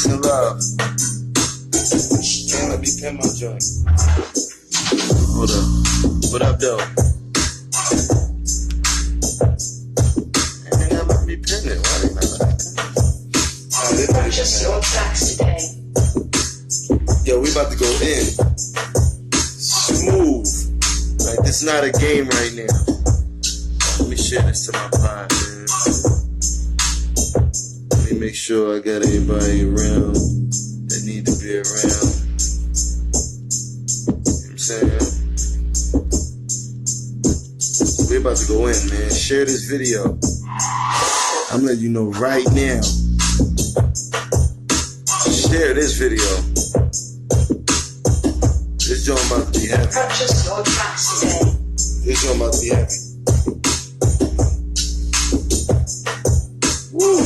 Peace and love. Can't let me pin my joint. Hold up. What up, though? Ain't never let me pin it. Why ain't never let me pin it? Purchase your tracks today. Yo, we about to go in. Smooth. Like, this not a game right now. Let me share this to my pod, man. Let me make sure I got everybody around that need to be around. You know what I'm saying? We're about to go in, man. Share this video. I'm letting you know right now. Share this video. This joint about to be heavy. Purchase your tracks today. This joint about to be heavy. Woo!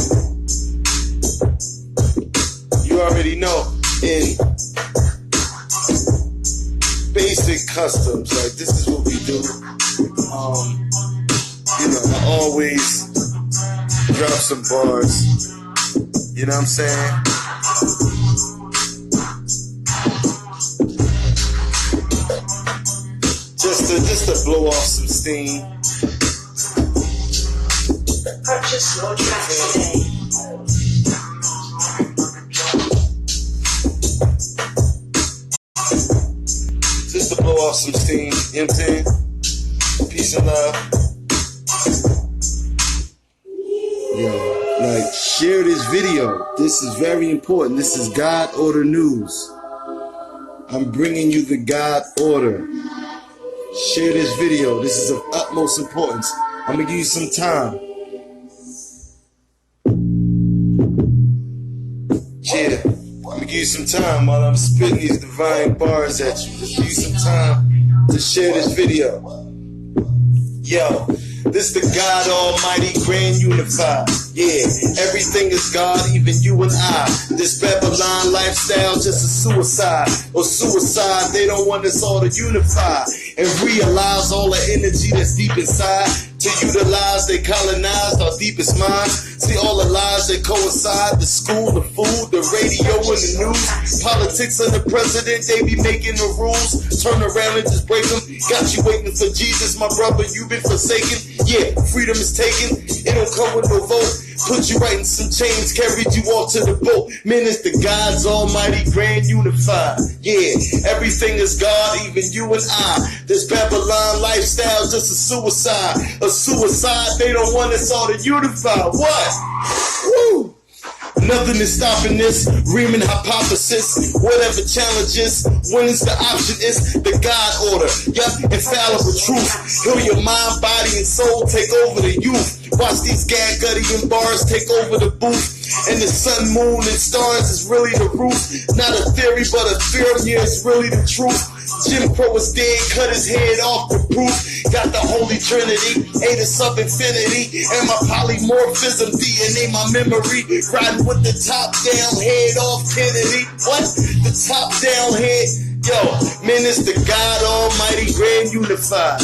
You already know, in basic customs, like this is what we do. You know, I always drop some bars. You know what I'm saying? Just to blow off some steam. Purchase your tracks today. Just to blow off some steam. You know what I'm saying? Peace and love. Yo, like, share this video. This is very important. This is God Order News. I'm bringing you the God Order. Share this video. This is of utmost importance. I'm gonna give you some time. Yeah, I'm gonna give you some time while I'm spitting these divine bars at you. Just give you some time to share this video. Yo, this the God Almighty Grand Unified. Yeah, everything is God, even you and I. This Babylon lifestyle just a suicide. Or suicide, they don't want us all to unify and realize all the energy that's deep inside. To utilize, they colonize our deepest minds. See all the lies that coincide. The school, the food, the radio, and the news. Politics and the president, they be making the rules. Turn around and just break them. Got you waiting for Jesus, my brother, you been forsaken. Yeah, freedom is taken. It don't come with no vote. Put you right in some chains, carried you off to the boat. Man, it's the God's Almighty Grand Unified. Yeah, everything is God, even you and I. This Babylon lifestyle just a suicide. A suicide, they don't want us all to unify. What? Woo! Nothing is stopping this Riemann hypothesis. Whatever challenges, when it's the option, is the God order. Yup, infallible truth. Heal your mind, body, and soul. Take over the youth. Watch these Gaguttian bars take over the booth. And the sun, moon, and stars is really the roof. Not a theory, but a theorem. Yeah, it's really the truth. Jim Crow is dead, cut his head off the proof. Got the Holy Trinity, A to sub infinity, and my polymorphism, DNA, my memory. Riding with the top down head off Kennedy. What? The top down head? Yo, man, it's the God Almighty Grand Unified.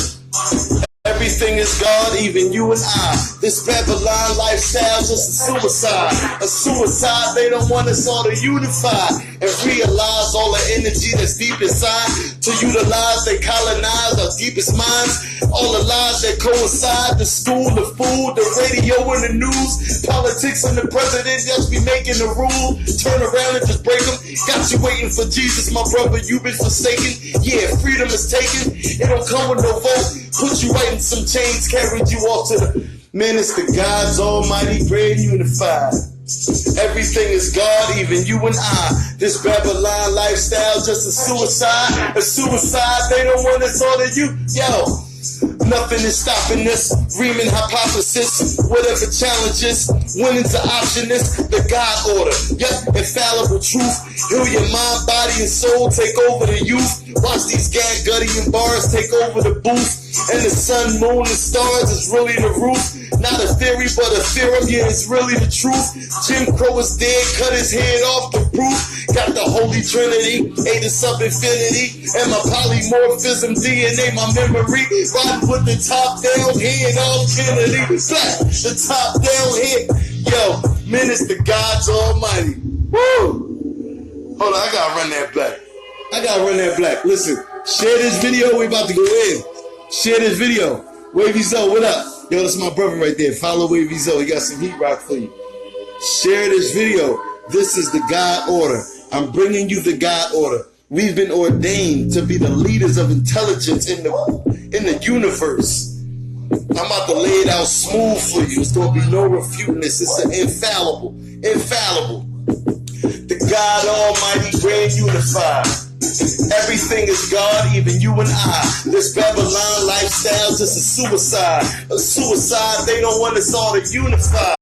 Everything is God, even you and I. This Babylon lifestyle just a suicide. A suicide, they don't want us all to unify and realize all the energy that's deep inside. To utilize, they colonize our deepest minds. All the lies that coincide, the school, the food, the radio, and the news. Politics and the president just be making the rule. Turn around and just break them. Got you waiting for Jesus, my brother, you been forsaken. Yeah, freedom is taken. It don't come with no vote. Put you right in some chains, carried you off to the... Man, it's the God's Almighty Grand Unified. Everything is God, even you and I. This Babylon lifestyle just a suicide. A suicide, they don't want us all to you. Yo, nothing is stopping this Riemann hypothesis. Whatever challenges, winning's an option. This the God order. Yep, infallible truth. Heal your mind, body, and soul. Take over the youth. Watch these Gaguttian bars take over the booth. And the sun, moon, and stars is really the roof. Not a theory, but a theorem. Yeah, it's really the truth. Jim Crow is dead, cut his head off the proof. Got the Holy Trinity, A to sub infinity, and my polymorphism, DNA, my memory. Riding with the top down head off Kennedy. Back, the top down head. Yo, man, it's the God's Almighty. Woo! Hold on, I gotta run that black. Listen, share this video. We about to go in. Share this video. Wavy Zoe, what up? Yo, that's my brother right there. Follow Wavy Zoe. He got some heat rock for you. Share this video. This is the God order. I'm bringing you the God order. We've been ordained to be the leaders of intelligence in the universe. I'm about to lay it out smooth for you. It's going to be no refuting this. It's an infallible. The God Almighty, Grand Unified. Everything is God, even you and I. This Babylon lifestyle just a suicide. A suicide, they don't want us all to unify.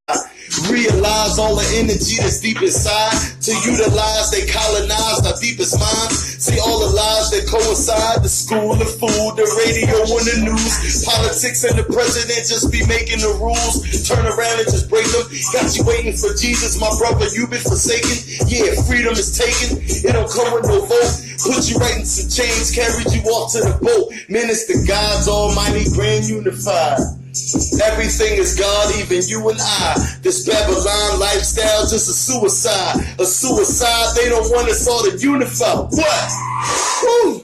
Realize all the energy that's deep inside. To utilize, they colonize our deepest minds. See all the lies that coincide. The school, the food, the radio, and the news. Politics and the president just be making the rules. Turn around and just break them. Got you waiting for Jesus, my brother, you been forsaken. Yeah, freedom is taken. It don't come with no vote. Put you right in some chains, carried you off to the boat. Man, it's the God's Almighty, Grand Unified. Everything is God, even you and I. This Babylon lifestyle just a suicide. A suicide, they don't want us all to unify. What? Woo!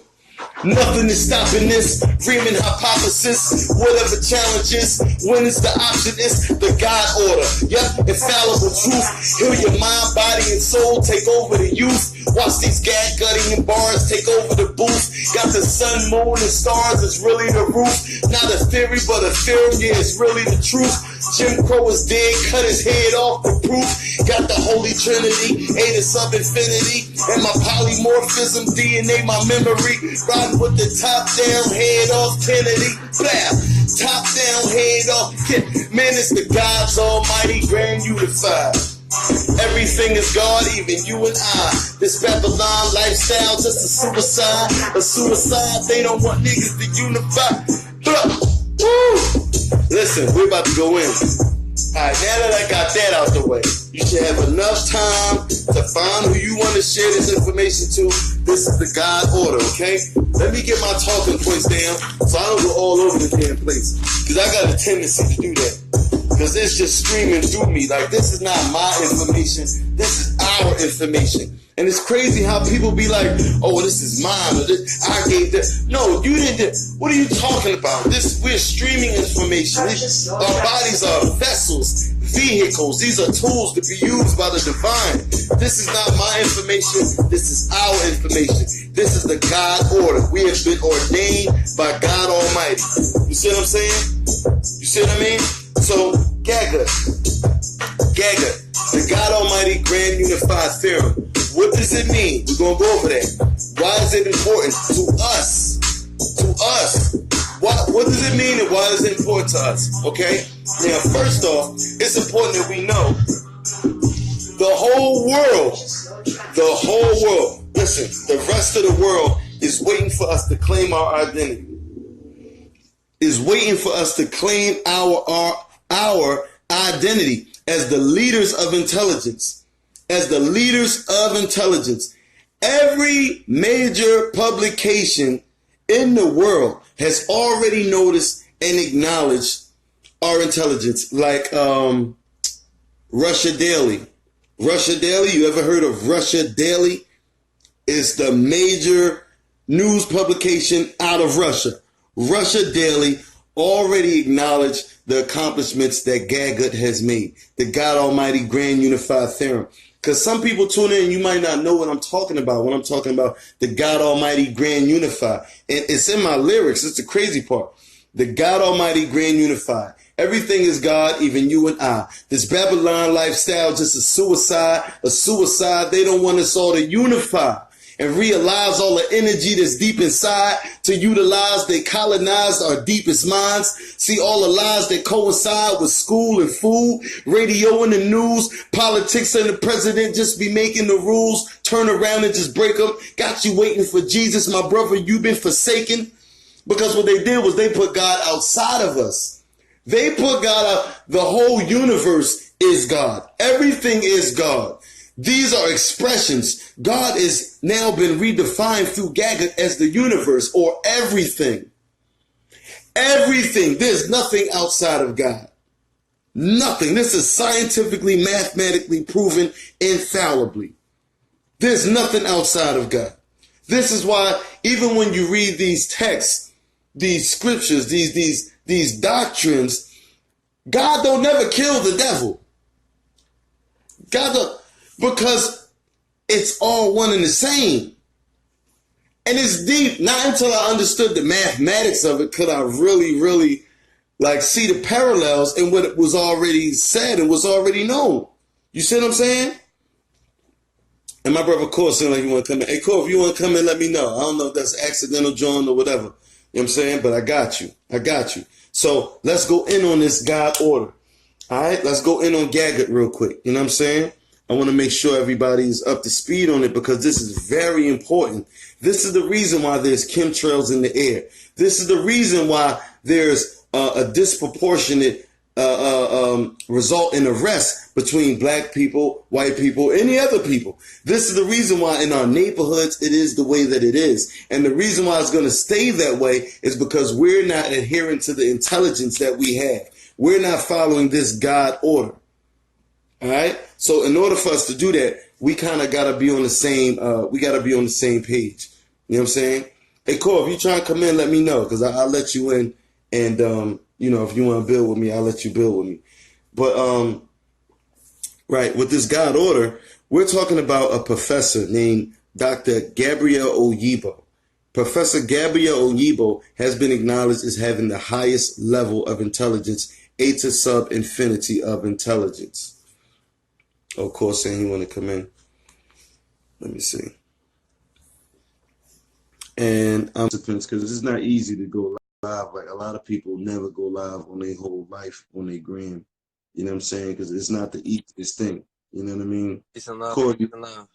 Nothing is stopping this dreaming hypothesis. Whatever challenges, when it's the option, it's the God order. Yep, infallible truth. Heal your mind, body, and soul. Take over the youth. Watch these gag gutting and bars take over the booth. Got the sun, moon, and stars. It's really the roof. Not a theory, but a theorem. Yeah, it's really the truth. Jim Crow is dead. Cut his head off for proof. Got the Holy Trinity, A to sub infinity, and my polymorphism DNA, my memory. Riding with the top down, head off Kennedy. Blah. Top down, head off. Man, it's the God's Almighty, Grand Unified. Everything is God, even you and I. This Babylon lifestyle just a suicide. A suicide, they don't want niggas to unify. Woo! Listen, we're about to go in. Alright, now that I got that out the way, you should have enough time to find who you want to share this information to. This is the God order, okay? Let me get my talking points down so I don't go all over the damn place. Because I got a tendency to do that. Because it's just screaming through me. Like, this is not my information. This is our information. And it's crazy how people be like, oh, this is mine. Or this, I gave this. No, you didn't. What are you talking about? We're streaming information. Our bodies are vessels, vehicles. These are tools to be used by the divine. This is not my information. This is our information. This is the God order. We have been ordained by God Almighty. You see what I'm saying? You see what I mean? So, Gaga, the God Almighty Grand Unified Theorem. What does it mean? We're going to go over that. Why is it important to us? To us. What does it mean and why is it important to us? Okay? Now, first off, it's important that we know the whole world, listen, the rest of the world is waiting for us to claim our identity. Is waiting for us to claim our identity as the leaders of intelligence. As the leaders of intelligence. Every major publication in the world has already noticed and acknowledged our intelligence. Like Russia Daily. Russia Daily, you ever heard of Russia Daily? It's the major news publication out of Russia. Russia Daily already acknowledged the accomplishments that Gaga has made. The God Almighty Grand Unified Theorem. Because some people tune in and you might not know what I'm talking about when I'm talking about the God Almighty Grand Unified. And it's in my lyrics. It's the crazy part. The God Almighty Grand Unified. Everything is God, even you and I. This Babylon lifestyle just a suicide. A suicide. They don't want us all to unify and realize all the energy that's deep inside. To utilize, they colonize our deepest minds. See all the lies that coincide with school and food, radio and the news, politics and the president just be making the rules. Turn around and just break them. Got you waiting for Jesus, my brother. You've been forsaken. Because what they did was they put God outside of us. They put God out. The whole universe is God. Everything is God. These are expressions. God has now been redefined through Gaga as the universe or everything. Everything. There's nothing outside of God. Nothing. This is scientifically, mathematically proven infallibly. There's nothing outside of God. This is why even when you read these texts, these scriptures, these doctrines, God don't never kill the devil. God don't, because it's all one and the same. And it's deep. Not until I understood the mathematics of it could I really like see the parallels in what was already said and was already known. You see what I'm saying? And my brother Core seemed like you want to come in. Hey Core, if you want to come in, let me know. I don't know if that's accidental join or whatever. You know what I'm saying? But I got you. I got you. So let's go in on this God order. All right, let's go in on Gaggart real quick. You know what I'm saying? I want to make sure everybody's up to speed on it because this is very important. This is the reason why there's chemtrails in the air. This is the reason why there's a disproportionate result in arrests between black people, white people, any other people. This is the reason why in our neighborhoods it is the way that it is. And the reason why it's going to stay that way is because we're not adhering to the intelligence that we have. We're not following this God order. All right. So in order for us to do that, we kind of got to be on the same. We got to be on the same page. You know what I'm saying? Hey, Cole, if you try to come in, let me know because I'll let you in. And you know, if you want to build with me, I'll let you build with me. But right with this God order, we're talking about a professor named Dr. Gabrielle Oyibo. Professor Gabrielle Oyibo has been acknowledged as having the highest level of intelligence, eta sub infinity of intelligence. Of course, saying he want to come in. Let me see. And because it's not easy to go live. Like a lot of people never go live on their whole life on their gram. You know what I'm saying? Because it's not the easiest thing. You know what I mean? Peace and love. Corey, Peace and love.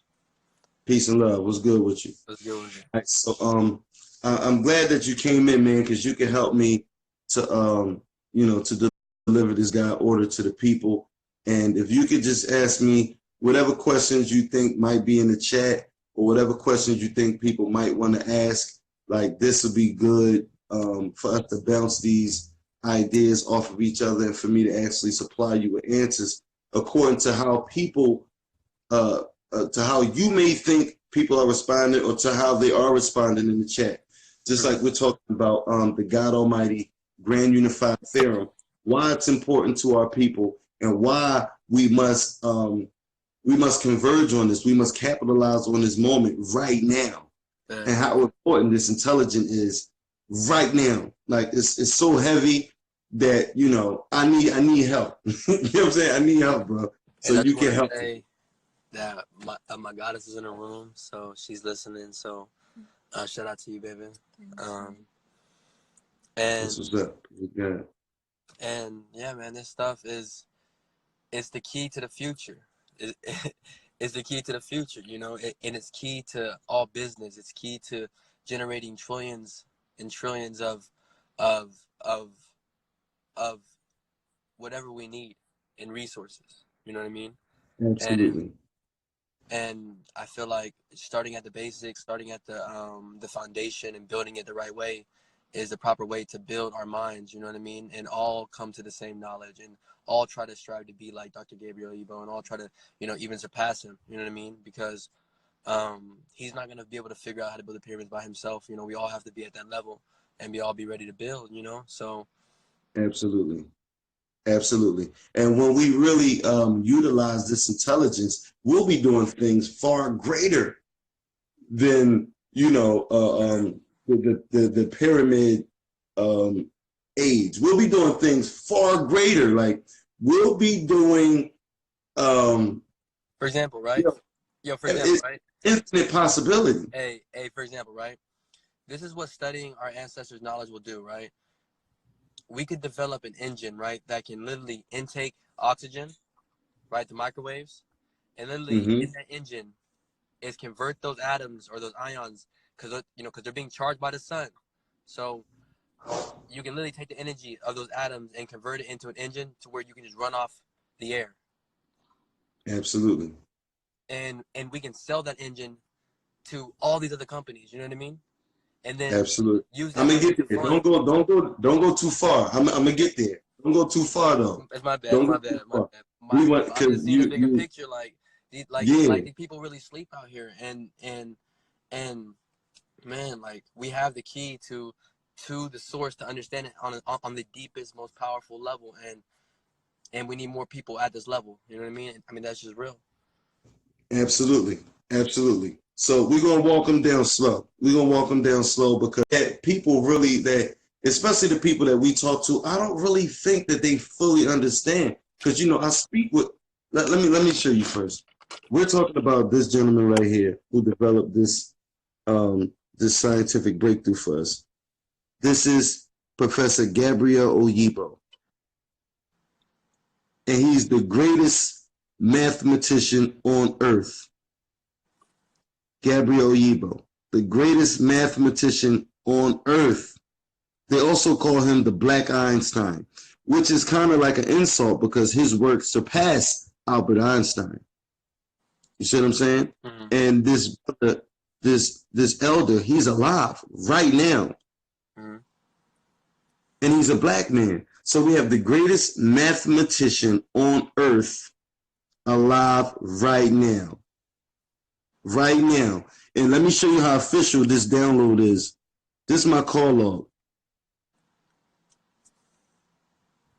Peace and love. What's good with you? What's good with you? Right, so I'm glad that you came in, man, because you can help me to you know, to deliver this God order to the people. And if you could just ask me whatever questions you think might be in the chat or whatever questions you think people might want to ask, like this would be good for us to bounce these ideas off of each other and for me to actually supply you with answers according to how people, to how you may think people are responding or to how they are responding in the chat. Just like we're talking about the God Almighty Grand Unified Theorem, why it's important to our people and why we must converge on this. We must capitalize on this moment right now, and how important this intelligence is right now. Like it's so heavy that, you know, I need help. You know what I'm saying? I need help, bro. So you can help. That my goddess is in her room, so she's listening. So shout out to you, baby. And That's what's up. Yeah. And yeah, man, this stuff it's the key to the future. It's the key to the future, you know, and it's key to all business. It's key to generating trillions and trillions of whatever we need in resources. You know what I mean? Absolutely. And I feel like starting at the basics, starting at the foundation and building it the right way is the proper way to build our minds, you know what I mean? And all come to the same knowledge and all try to strive to be like Dr. Gabriel Oyibo and all try to, you know, even surpass him, you know what I mean? Because he's not going to be able to figure out how to build the pyramids by himself. You know, we all have to be at that level and be ready to build, you know? So. Absolutely. Absolutely. And when we really utilize this intelligence, we'll be doing things far greater than, you know, the pyramid age. We'll be doing things far greater. Like we'll be doing, for example, right? For example, right? Infinite possibility. Hey, for example, right? This is what studying our ancestors' knowledge will do, right? We could develop an engine, right, that can literally intake oxygen, right, the microwaves, and literally in that engine is convert those atoms or those ions because they're being charged by the sun. So you can literally take the energy of those atoms and convert it into an engine to where you can just run off the air. Absolutely. And we can sell that engine to all these other companies. You know what I mean? And then absolutely. Use I'm gonna get there. Don't go too far. I'm gonna get there. Don't go too far though. It's my bad. Don't My go too bad. My far. bad. We want I'm because just seeing a bigger picture. Like yeah, these people really sleep out here, and man, like we have the key to the source to understand it on the deepest, most powerful level, and we need more people at this level. You know what I mean? I mean that's just real. absolutely, absolutely. So we're gonna walk them down slow. We're gonna walk them down slow because that people really that, especially the people that we talk to, I don't really think that they fully understand. Because you know, I speak with. Let me show you first. We're talking about this gentleman right here who developed this this scientific breakthrough for us. This is Professor Gabriel Oyibo, and he's the greatest mathematician on earth. Gabriel Oyibo, the greatest mathematician on earth. They also call him the Black Einstein, which is kind of like an insult because his work surpassed Albert Einstein. You see what I'm saying? Mm-hmm. And this elder, he's alive right now. Mm-hmm. And he's a black man. So we have the greatest mathematician on earth alive right now. Right now. And let me show you how official this download is. This is my call log.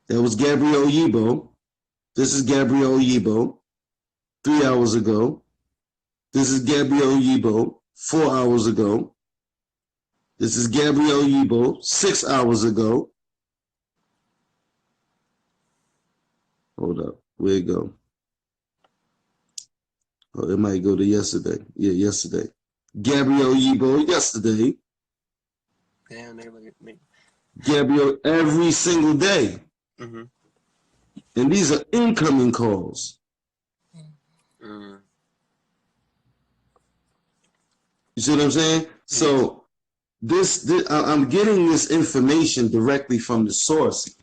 That was Gabriel Oyibo. This is Gabriel Oyibo 3 hours ago. This is Gabriel Oyibo 4 hours ago. This is Gabriel Oyibo 6 hours ago. Hold up. Where'd it go? Oh, it might go to yesterday. Yeah, yesterday. Gabriel Oyibo yesterday. Damn, nigga, look at me. Gabriel every single day. Mm-hmm. And these are incoming calls. Mm-hmm. You see what I'm saying? So this I'm getting this information directly from the source.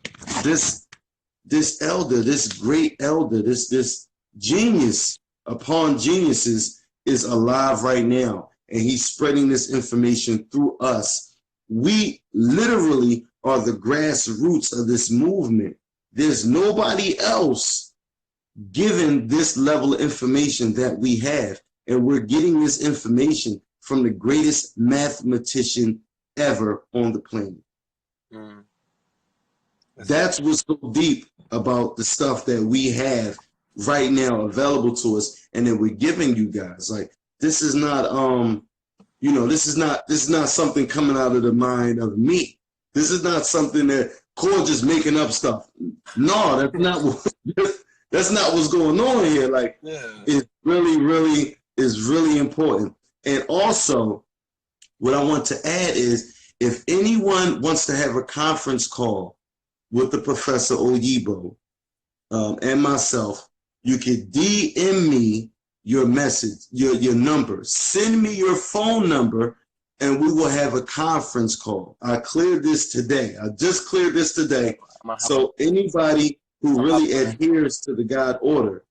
This elder, this great elder, this genius upon geniuses is alive right now, and he's spreading this information through us. We literally are the grassroots of this movement. There's nobody else given this level of information that we have, and we're getting this information from the greatest mathematician ever on the planet. Mm-hmm. That's what's so deep about the stuff that we have right now available to us, and that we're giving you guys. Like, this is not this is not something coming out of the mind of me. This is not something that Core just making up stuff. No, that's not what's going on here. Like, It's really important. And also, what I want to add is, if anyone wants to have a conference call with the Professor Oyibo and myself, you can DM me your message, your number. Send me your phone number, and we will have a conference call. I cleared this today. I just cleared this today. So anybody who really adheres to the God order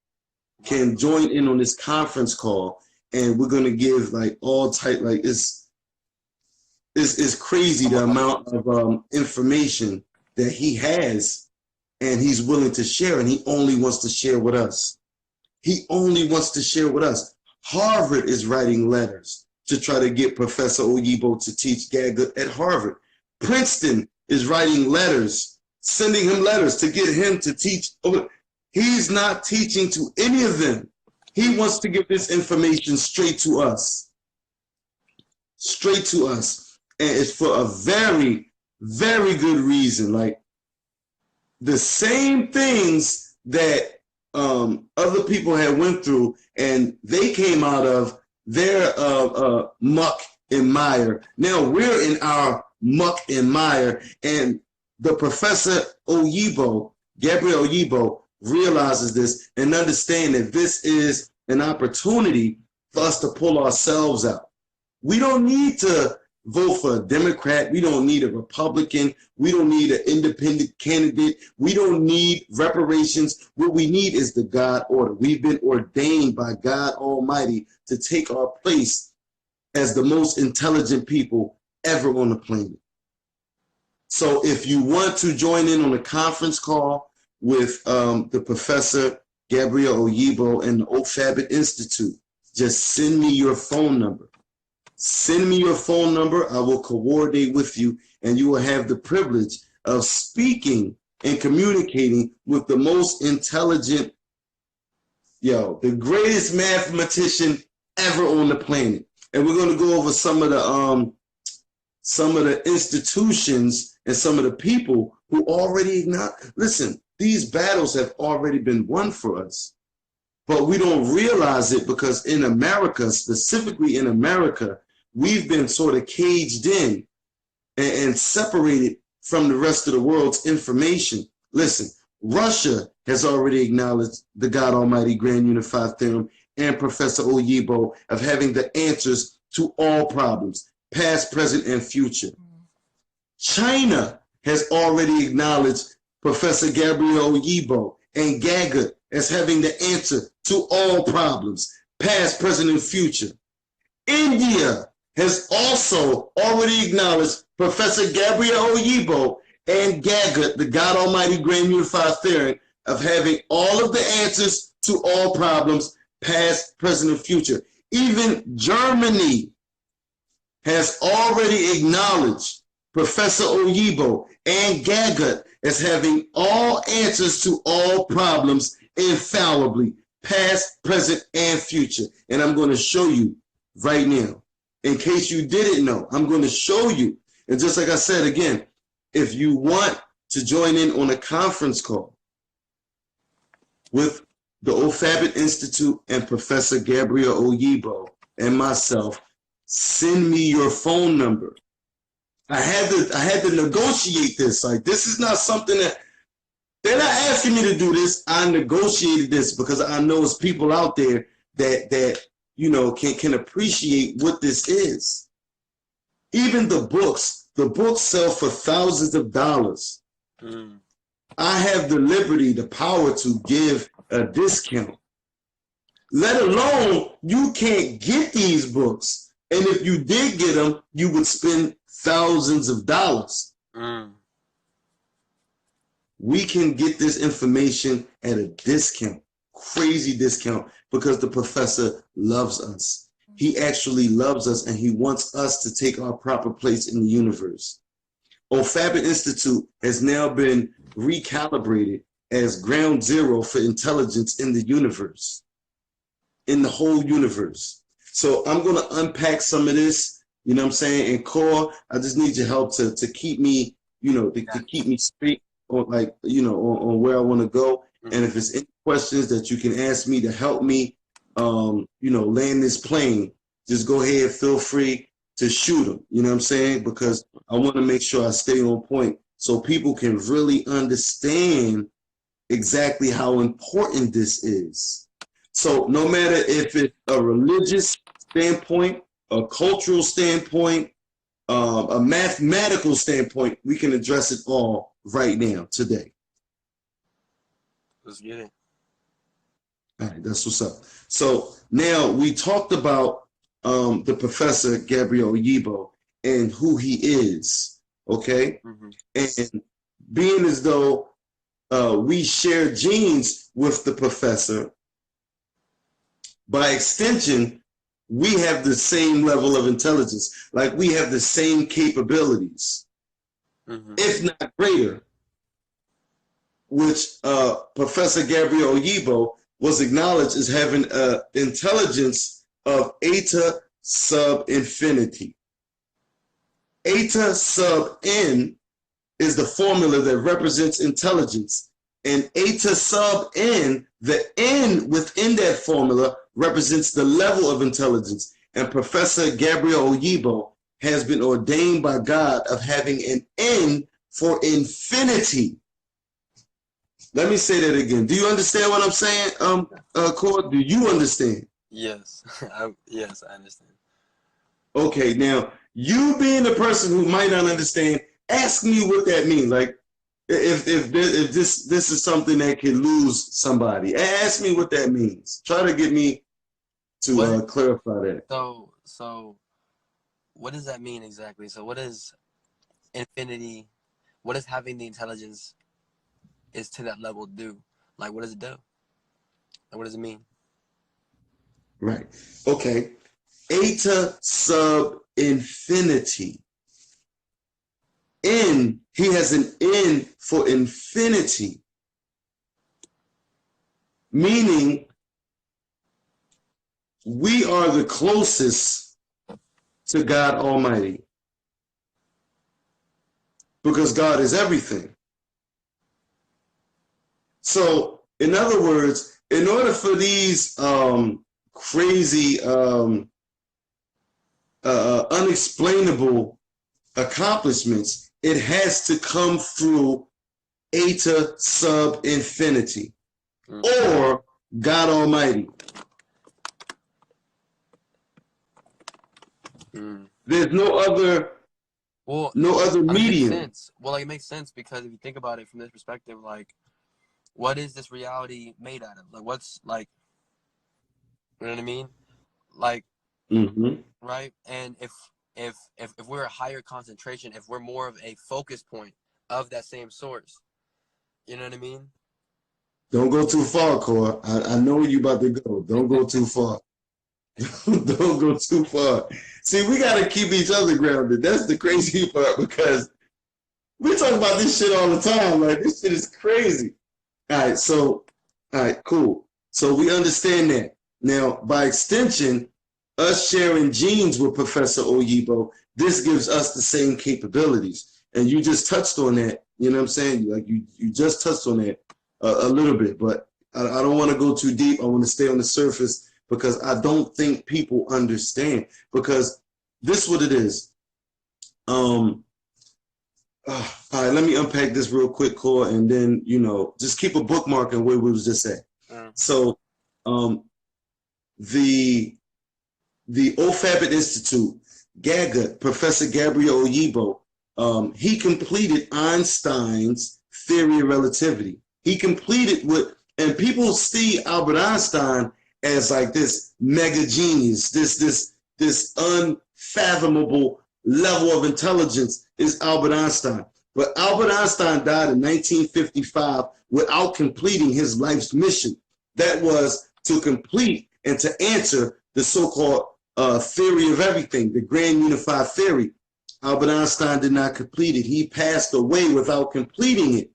can join in on this conference call, and we're going to give like all type, like it's crazy the amount of information that he has, and he's willing to share, and he only wants to share with us. He only wants to share with us. Harvard is writing letters to try to get Professor Oyibo to teach GAGA at Harvard. Princeton is writing letters, sending him letters to get him to teach. He's not teaching to any of them. He wants to give this information straight to us. Straight to us. And it's for a very, very good reason. Like, the same things that other people had went through, and they came out of their muck and mire. Now we're in our muck and mire, and the Professor Oyibo, Gabriel Oyibo, realizes this and understands that this is an opportunity for us to pull ourselves out. We don't need to vote for a Democrat. We don't need a Republican. We don't need an independent candidate. We don't need reparations. What we need is the God order. We've been ordained by God Almighty to take our place as the most intelligent people ever on the planet. So if you want to join in on a conference call with the Professor Gabrielle Oyibo and the OFABIT Institute, just send me your phone number. Send me your phone number. I will coordinate with you, and you will have the privilege of speaking and communicating with the most intelligent, the greatest mathematician ever on the planet. And we're going to go over some of the institutions and some of the people who already listen. These battles have already been won for us, but we don't realize it because in America, specifically in America, we've been sort of caged in and separated from the rest of the world's information. Listen, Russia has already acknowledged the God Almighty Grand Unified Theorem and Professor Oyibo of having the answers to all problems, past, present, and future. China has already acknowledged Professor Gabrielle Oyibo and Gaga as having the answer to all problems, past, present, and future. India has also already acknowledged Professor Gabrielle Oyibo and Gaga, the God Almighty Grand Unified Theorem, of having all of the answers to all problems, past, present, and future. Even Germany has already acknowledged Professor Oyibo and Gaga as having all answers to all problems infallibly, past, present, and future. And I'm going to show you right now. In case you didn't know, I'm going to show you. And just like I said, again, if you want to join in on a conference call with the OFABIT Institute and Professor Gabrielle Oyibo and myself, send me your phone number. I had to negotiate this. Like, this is not something that they're not asking me to do this. I negotiated this because I know there's people out there that can appreciate what this is. Even the books sell for thousands of dollars. I have the liberty, the power to give a discount. Let alone you can't get these books. And if you did get them, you would spend thousands of dollars. We can get this information at a discount, crazy discount, because the professor loves us. He actually loves us, and he wants us to take our proper place in the universe. OFABIT Institute has now been recalibrated as ground zero for intelligence in the universe, in the whole universe. So I'm going to unpack some of this, you know what I'm saying? And Core, I just need your help to keep me, to keep me straight on, on where I want to go. And if there's any questions that you can ask me to help me, land this plane, just go ahead, feel free to shoot them, you know what I'm saying? Because I want to make sure I stay on point so people can really understand exactly how important this is. So no matter if it's a religious standpoint, a cultural standpoint, a mathematical standpoint, we can address it all right now, today. Let's get it. All right, that's what's up. So now we talked about the Professor Gabrielle Oyibo and who he is, okay? And being as though we share genes with the professor, by extension, we have the same level of intelligence. Like, we have the same capabilities, if not greater, which Professor Gabrielle Oyibo was acknowledged as having an intelligence of eta sub infinity. Eta sub n is the formula that represents intelligence. And eta sub n, the n within that formula, represents the level of intelligence. And Professor Gabrielle Oyibo has been ordained by God of having an n for infinity. Let me say that again. Do you understand what I'm saying, Cord? Do you understand? Yes. Yes, I understand. Okay, now, you being the person who might not understand, ask me what that means. Like, if this is something that could lose somebody, ask me what that means. Try to get me to clarify that. So what does that mean exactly? So what is infinity? what does having the intelligence is to that level do? Like, what does it do? Like, what does it mean? Right. Okay. Eta sub infinity. N, he has an N for infinity, meaning we are the closest to God Almighty because God is everything. So, in other words, in order for these crazy, unexplainable accomplishments, it has to come through Eta sub infinity or God Almighty. There's no other medium. Makes sense. Well, like, it makes sense because if you think about it from this perspective, like, what is this reality made out of? Like, what's, like, you know what I mean? Like, right? And if we're a higher concentration, if we're more of a focus point of that same source, you know what I mean? Don't go too far, Core. I know where you about to go. Don't go too far. Don't go too far. See, we got to keep each other grounded. That's the crazy part because we talk about this shit all the time. Like, this shit is crazy. All right, cool. So we understand that. Now, by extension, us sharing genes with Professor Oyibo, this gives us the same capabilities. And you just touched on that. You know what I'm saying? Like, you just touched on that a little bit. But I don't want to go too deep. I want to stay on the surface because I don't think people understand. Because this is what it is. All right, let me unpack this real quick, Core, and then, you know, just keep a bookmark on where we was just at. So the OFABIT Institute, GAGA, Professor Gabriel Oyibo, he completed Einstein's theory of relativity. He completed and people see Albert Einstein as like this mega genius, this unfathomable level of intelligence is Albert Einstein. But Albert Einstein died in 1955 without completing his life's mission. That was to complete and to answer the so-called theory of everything, the grand unified theory. Albert Einstein did not complete it. He passed away without completing it.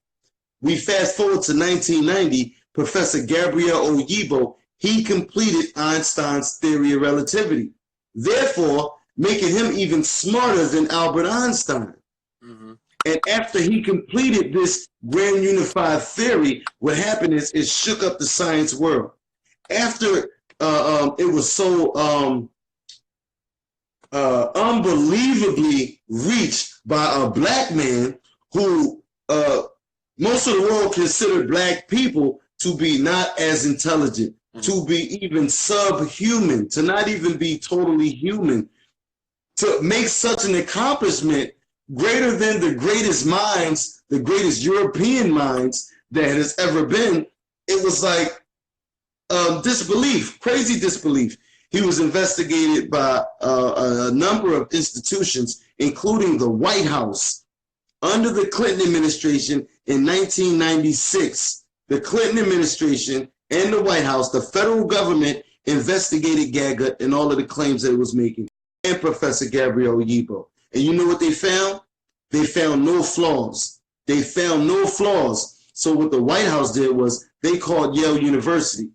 We fast forward to 1990, Professor Gabriel Oyibo, he completed Einstein's theory of relativity, therefore making him even smarter than Albert Einstein. And after he completed this grand unified theory, what happened is it shook up the science world. After it was so unbelievably reached by a black man who most of the world considered black people to be not as intelligent, to be even subhuman, to not even be totally human, to make such an accomplishment greater than the greatest minds, the greatest European minds that has ever been. It was like disbelief, crazy disbelief. He was investigated by a number of institutions, including the White House. Under the Clinton administration in 1996, the Clinton administration and the White House, the federal government investigated GAGA and all of the claims that it was making, and Professor Gabriel Oyibo. And you know what they found? They found no flaws. They found no flaws. So what the White House did was they called Yale University.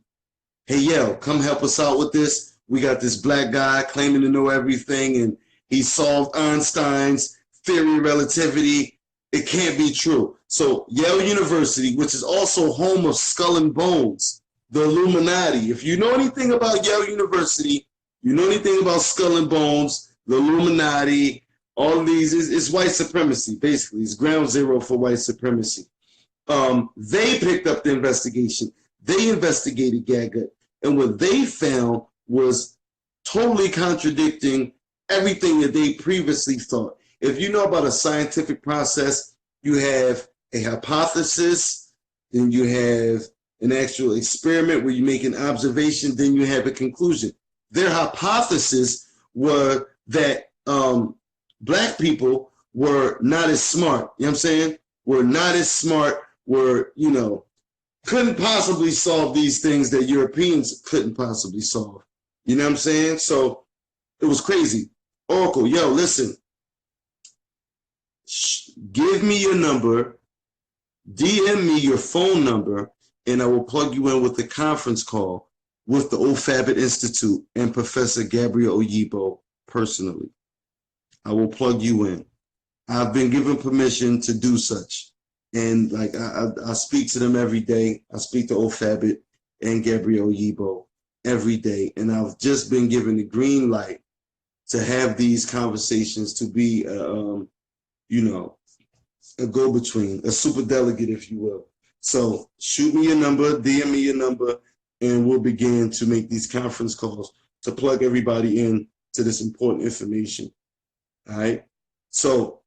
Hey, Yale, come help us out with this. We got this black guy claiming to know everything, and he solved Einstein's theory of relativity. It can't be true. So Yale University, which is also home of Skull and Bones, the Illuminati. If you know anything about Yale University, you know anything about Skull and Bones, the Illuminati, all of these, is white supremacy, basically. It's ground zero for white supremacy. They picked up the investigation. They investigated GAGA, and what they found was totally contradicting everything that they previously thought. If you know about a scientific process, you have a hypothesis, then you have an actual experiment where you make an observation, then you have a conclusion. Their hypothesis were that black people were not as smart. You know what I'm saying? were not as smart, were, couldn't possibly solve these things that Europeans couldn't possibly solve. You know what I'm saying? So it was crazy. Oracle, yo, listen. Give me your number, DM me your phone number, and I will plug you in with the conference call with the OFABIT Institute and Professor Gabriel Oyibo personally. I will plug you in. I've been given permission to do such. And like I speak to them every day. I speak to OFABIT and Gabriel Oyibo every day. And I've just been given the green light to have these conversations, to be, a go-between, a super delegate, if you will. So shoot me your number, DM me your number, and we'll begin to make these conference calls to plug everybody in to this important information. All right. So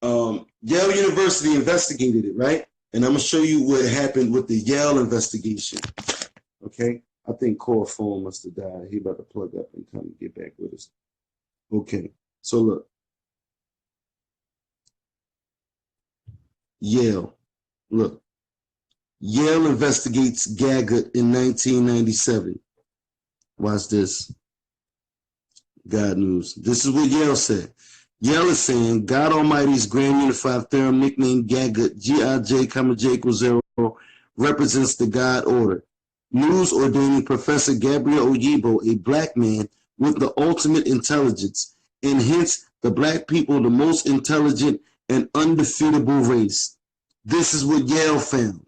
Yale University investigated it, right? And I'm going to show you what happened with the Yale investigation. Okay. I think Core Phone must have died. He about to plug up and come and get back with us. Okay. So look. Yale. Look. Yale investigates Gaggart in 1997. Watch this. God news. This is what Yale said. Yale is saying God Almighty's Grand Unified Theorem, nicknamed Gaggart, G-I-J, J equals 0, represents the God order. News ordaining Professor Gabriel Oyibo, a black man with the ultimate intelligence, and hence the black people the most intelligent and undefeatable race. This is what Yale found.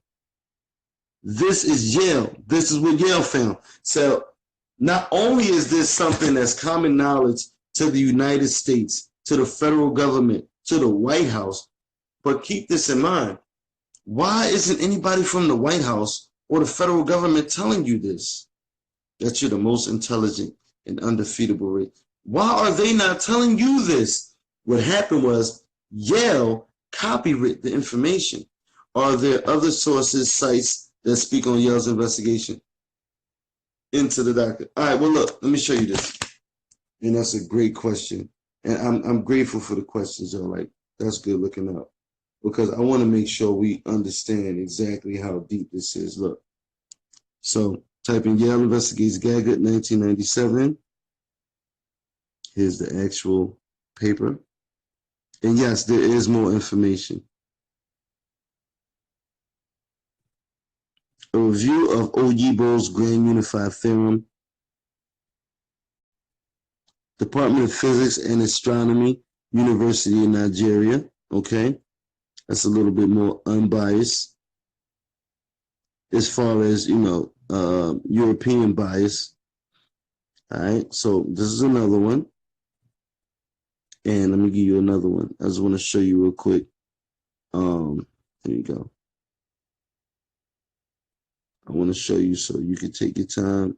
This is Yale. This is what Yale found. So not only is this something that's common knowledge to the United States, to the federal government, to the White House, but keep this in mind. Why isn't anybody from the White House or the federal government telling you this? That you're the most intelligent and undefeatable race. Why are they not telling you this? What happened was Yale copyrighted the information. Are there other sources, sites that speak on Yale's investigation into the doctor? All right, well, look, let me show you this. And that's a great question. And I'm grateful for the questions, y'all. Like, that's good looking up. Because I want to make sure we understand exactly how deep this is. Look. So, type in Yale investigates Gaggart 1997. Here's the actual paper. And yes, there is more information. A review of Oyibo's Grand Unified Theorem. Department of Physics and Astronomy, University of Nigeria. Okay. That's a little bit more unbiased. As far as, European bias. All right. So this is another one. And let me give you another one. I just want to show you real quick. There you go. I want to show you so you can take your time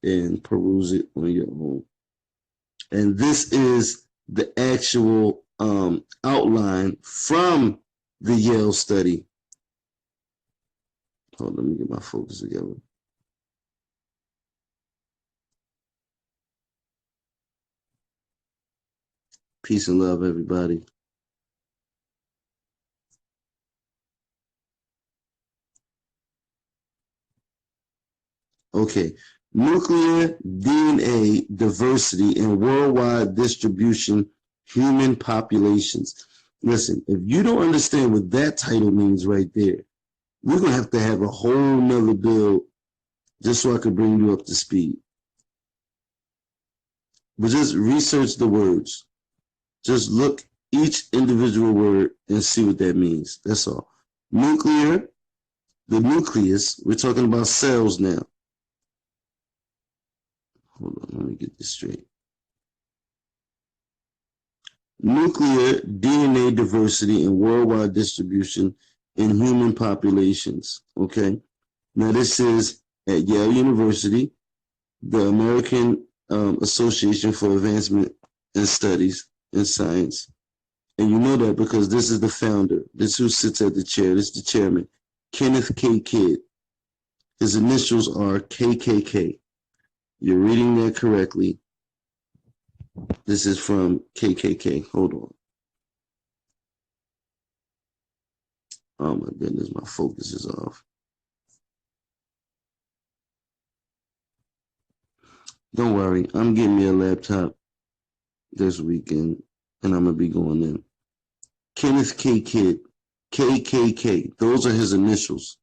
and peruse it on your own. And this is the actual outline from the Yale study. Hold on, let me get my focus together. Peace and love, everybody. Okay, nuclear DNA diversity and worldwide distribution, human populations. Listen, if you don't understand what that title means right there, we're going to have a whole nother bill just so I can bring you up to speed. But just research the words. Just look each individual word and see what that means. That's all. Nuclear, the nucleus, we're talking about cells now. Hold on, let me get this straight. Nuclear DNA diversity and worldwide distribution in human populations. Okay. Now this is at Yale University, the American Association for Advancement in Studies in Science. And you know that because this is the founder. This is who sits at the chair. This is the chairman, Kenneth K. Kidd. His initials are KKK. You're reading that correctly. This is from KKK. Hold on. Oh my goodness, my focus is off. Don't worry, I'm getting me a laptop this weekend, and I'm gonna be going in. Kenneth K. Kidd, KKK. Those are his initials,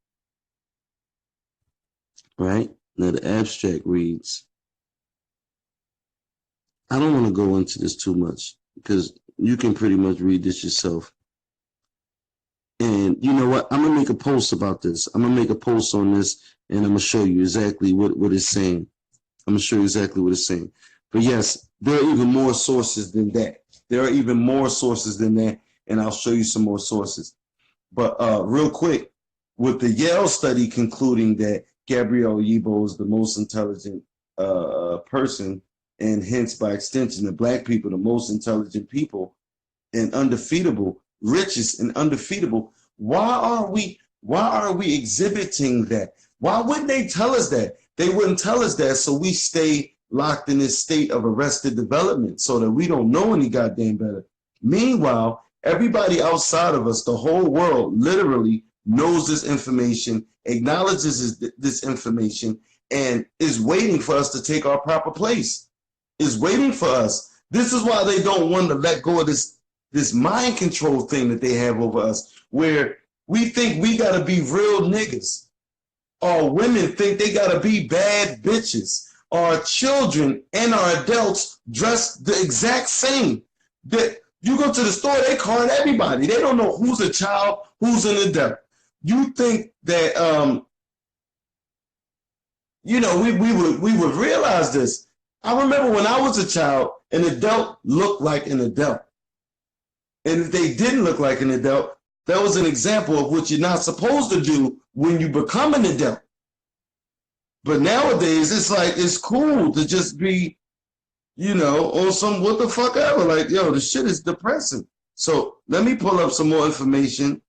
right? Now the abstract reads. I don't want to go into this too much because you can pretty much read this yourself. And you know what? I'm going to make a post about this. I'm going to make a post on this, and I'm going to show you exactly what it's saying. I'm going to show you exactly what it's saying. But yes, there are even more sources than that. There are even more sources than that, and I'll show you some more sources. But real quick, with the Yale study concluding that Gabrielle Yibo is the most intelligent person, and hence by extension the black people, the most intelligent people and undefeatable, richest and undefeatable, why are we exhibiting that? Why wouldn't they tell us that? They wouldn't tell us that, so we stay locked in this state of arrested development so that we don't know any goddamn better. Meanwhile, everybody outside of us, the whole world, literally knows this information, acknowledges this information, and is waiting for us to take our proper place. Is waiting for us. This is why they don't want to let go of this mind control thing that they have over us, where we think we gotta be real niggas. Our women think they gotta be bad bitches. Our children and our adults dress the exact same. That you go to the store, they card everybody. They don't know who's a child, who's an adult. You think that we would realize this. I remember when I was a child, an adult looked like an adult. And if they didn't look like an adult, that was an example of what you're not supposed to do when you become an adult. But nowadays, it's like, it's cool to just be, on some what the fuck ever. Like, yo, the shit is depressing. So let me pull up some more information,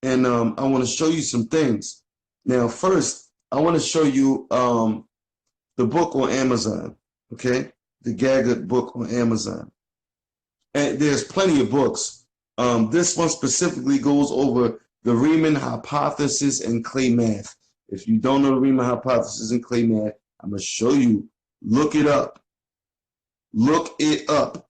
and I want to show you some things. Now, first, I want to show you the book on Amazon. Okay, the Gaga book on Amazon. And there's plenty of books. This one specifically goes over the Riemann hypothesis and clay math. If you don't know the Riemann hypothesis and clay math, I'm going to show you. Look it up. Look it up.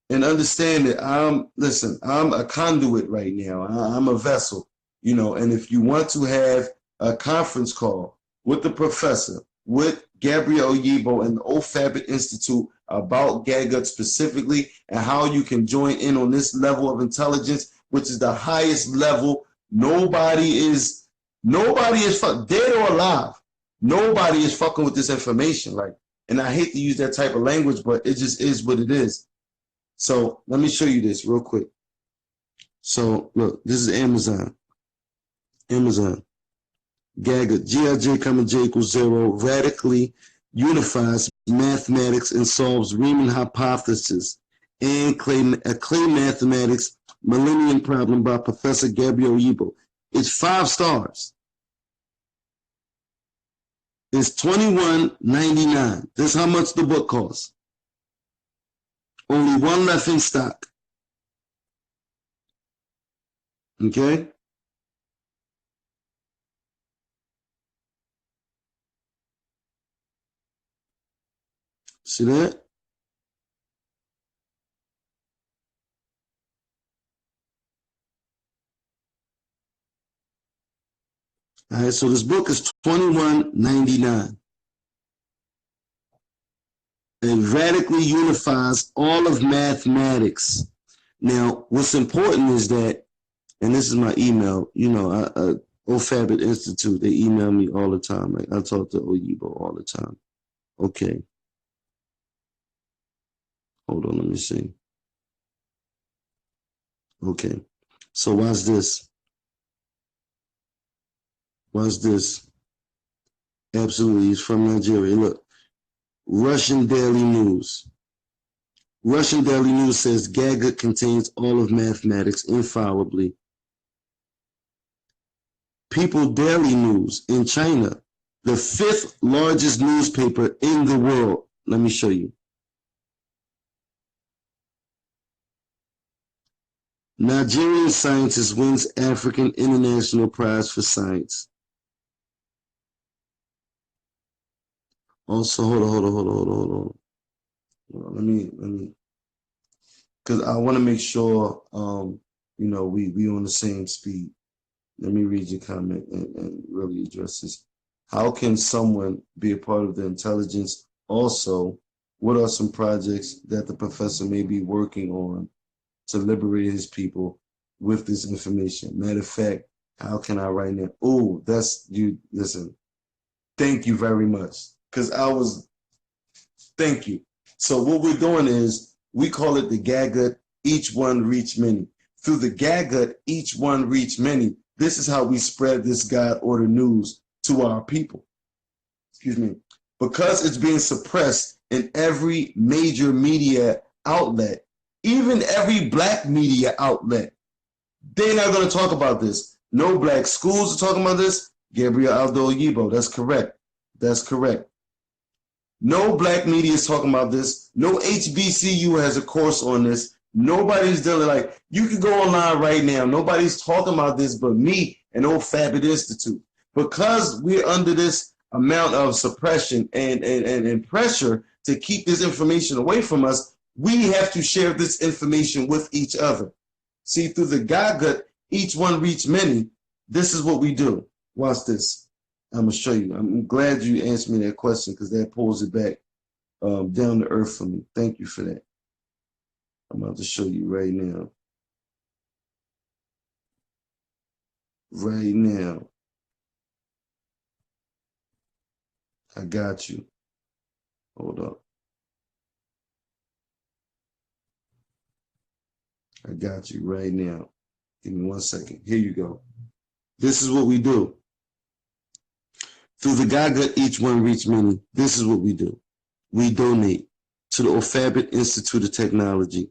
And understand that I'm a conduit right now. I'm a vessel, and if you want to have a conference call with the professor, with Gabrielle Yibo and the OFABIT Institute about Gaga specifically, and how you can join in on this level of intelligence, which is the highest level. Nobody is dead or alive. Nobody is fucking with this information. And I hate to use that type of language, but it just is what it is. So let me show you this real quick. So look, this is Amazon. Gaga, G.I.J. comma J equals 0, radically unifies mathematics and solves Riemann hypothesis and clay mathematics millennium problem by Professor Gabrielle Yibo. It's 5 stars. It's $21.99. This is how much the book costs. Only one left in stock. Okay? See that? All right, so this book is $21.99. It radically unifies all of mathematics. Now, what's important is that, and this is my email, OFABIT Institute, they email me all the time. I talk to Oyibo all the time. Okay. Hold on, let me see. Okay. So watch this. Watch this. Absolutely, he's from Nigeria. Look, Russian Daily News. Russian Daily News says Gaga contains all of mathematics infallibly. People Daily News in China, the 5th largest newspaper in the world. Let me show you. Nigerian scientist wins African International Prize for Science. Also, hold on. Let me, because I want to make sure, we on the same speed. Let me read your comment and really address this. How can someone be a part of the intelligence? Also, what are some projects that the professor may be working on to liberate his people with this information? Matter of fact, how can I right now? Oh, that's you. Listen, thank you very much. Thank you. So what we're doing is we call it the Gagut, each one reach many. Through the Gagut, each one reach many. This is how we spread this God order news to our people. Excuse me. Because it's being suppressed in every major media outlet, even every black media outlet, they're not going to talk about this. No black schools are talking about this. Gabriel Aldo Yibo, that's correct. No black media is talking about this. No HBCU has a course on this. Nobody's dealing like, you can go online right now. Nobody's talking about this but me and Old Fabit Institute. Because we're under this amount of suppression and pressure to keep this information away from us, we have to share this information with each other. See, through the Gagut, each one reach many. This is what we do. Watch this. I'm going to show you. I'm glad you answered me that question because that pulls it back down to earth for me. Thank you for that. I'm about to show you right now. Right now. I got you. Hold up. I got you right now. Give me 1 second. Here you go. This is what we do. Through the Gagut, each one reach many. This is what we do. We donate to the Orfabit Institute of Technology.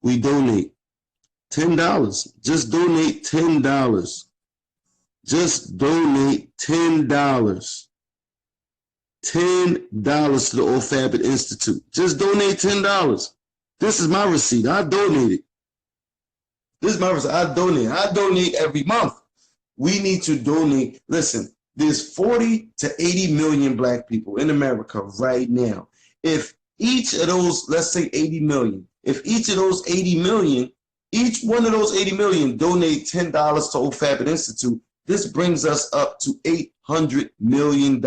We donate $10. Just donate $10. Just donate $10. $10 to the Orfabit Institute. Just donate $10. This is my receipt. I donated. This is my receipt. I donate. I donate every month. We need to donate. Listen, there's 40 to 80 million black people in America right now. If each of those, let's say 80 million, if each of those 80 million, each one of those 80 million donate $10 to Orfabit Institute, this brings us up to $800 million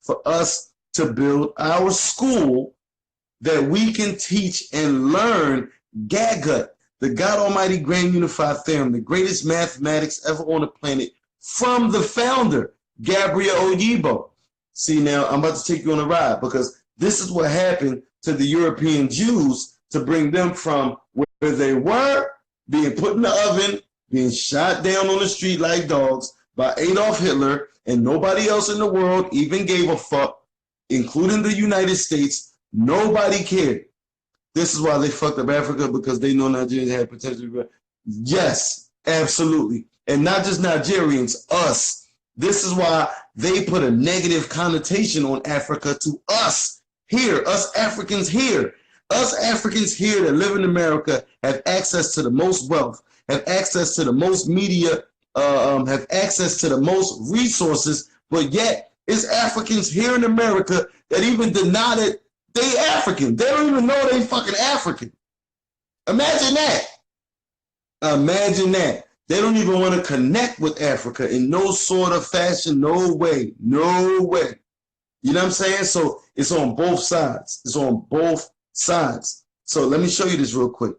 for us to build our school that we can teach and learn Gagut, the God Almighty Grand Unified Theorem, the greatest mathematics ever on the planet, from the founder, Gabriel Oyibo. See, now I'm about to take you on a ride because this is what happened to the European Jews to bring them from where they were, being put in the oven, being shot down on the street like dogs by Adolf Hitler, and nobody else in the world even gave a fuck, including the United States. Nobody cared. This is why they fucked up Africa, because they know Nigerians had potential. Yes, absolutely. And not just Nigerians, us. This is why they put a negative connotation on Africa to us here, us Africans here. Us Africans here that live in America have access to the most wealth, have access to the most media, have access to the most resources, but yet it's Africans here in America that even deny that they African. They don't even know they fucking African. Imagine that. Imagine that. They don't even want to connect with Africa in no sort of fashion, no way, no way. You know what I'm saying? So it's on both sides. It's on both sides. So let me show you this real quick.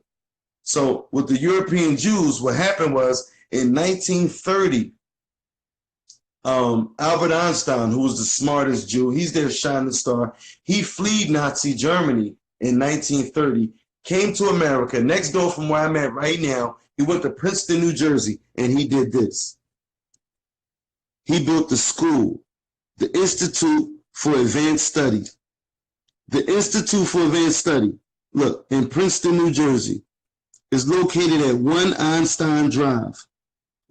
So with the European Jews, what happened was in 1930, Albert Einstein, who was the smartest Jew, he's their shining star. He fled Nazi Germany in 1930, came to America, next door from where I'm at right now. He went to Princeton, New Jersey, and he did this. He built the school, the Institute for Advanced Study. The Institute for Advanced Study, look, in Princeton, New Jersey, is located at 1 Einstein Drive,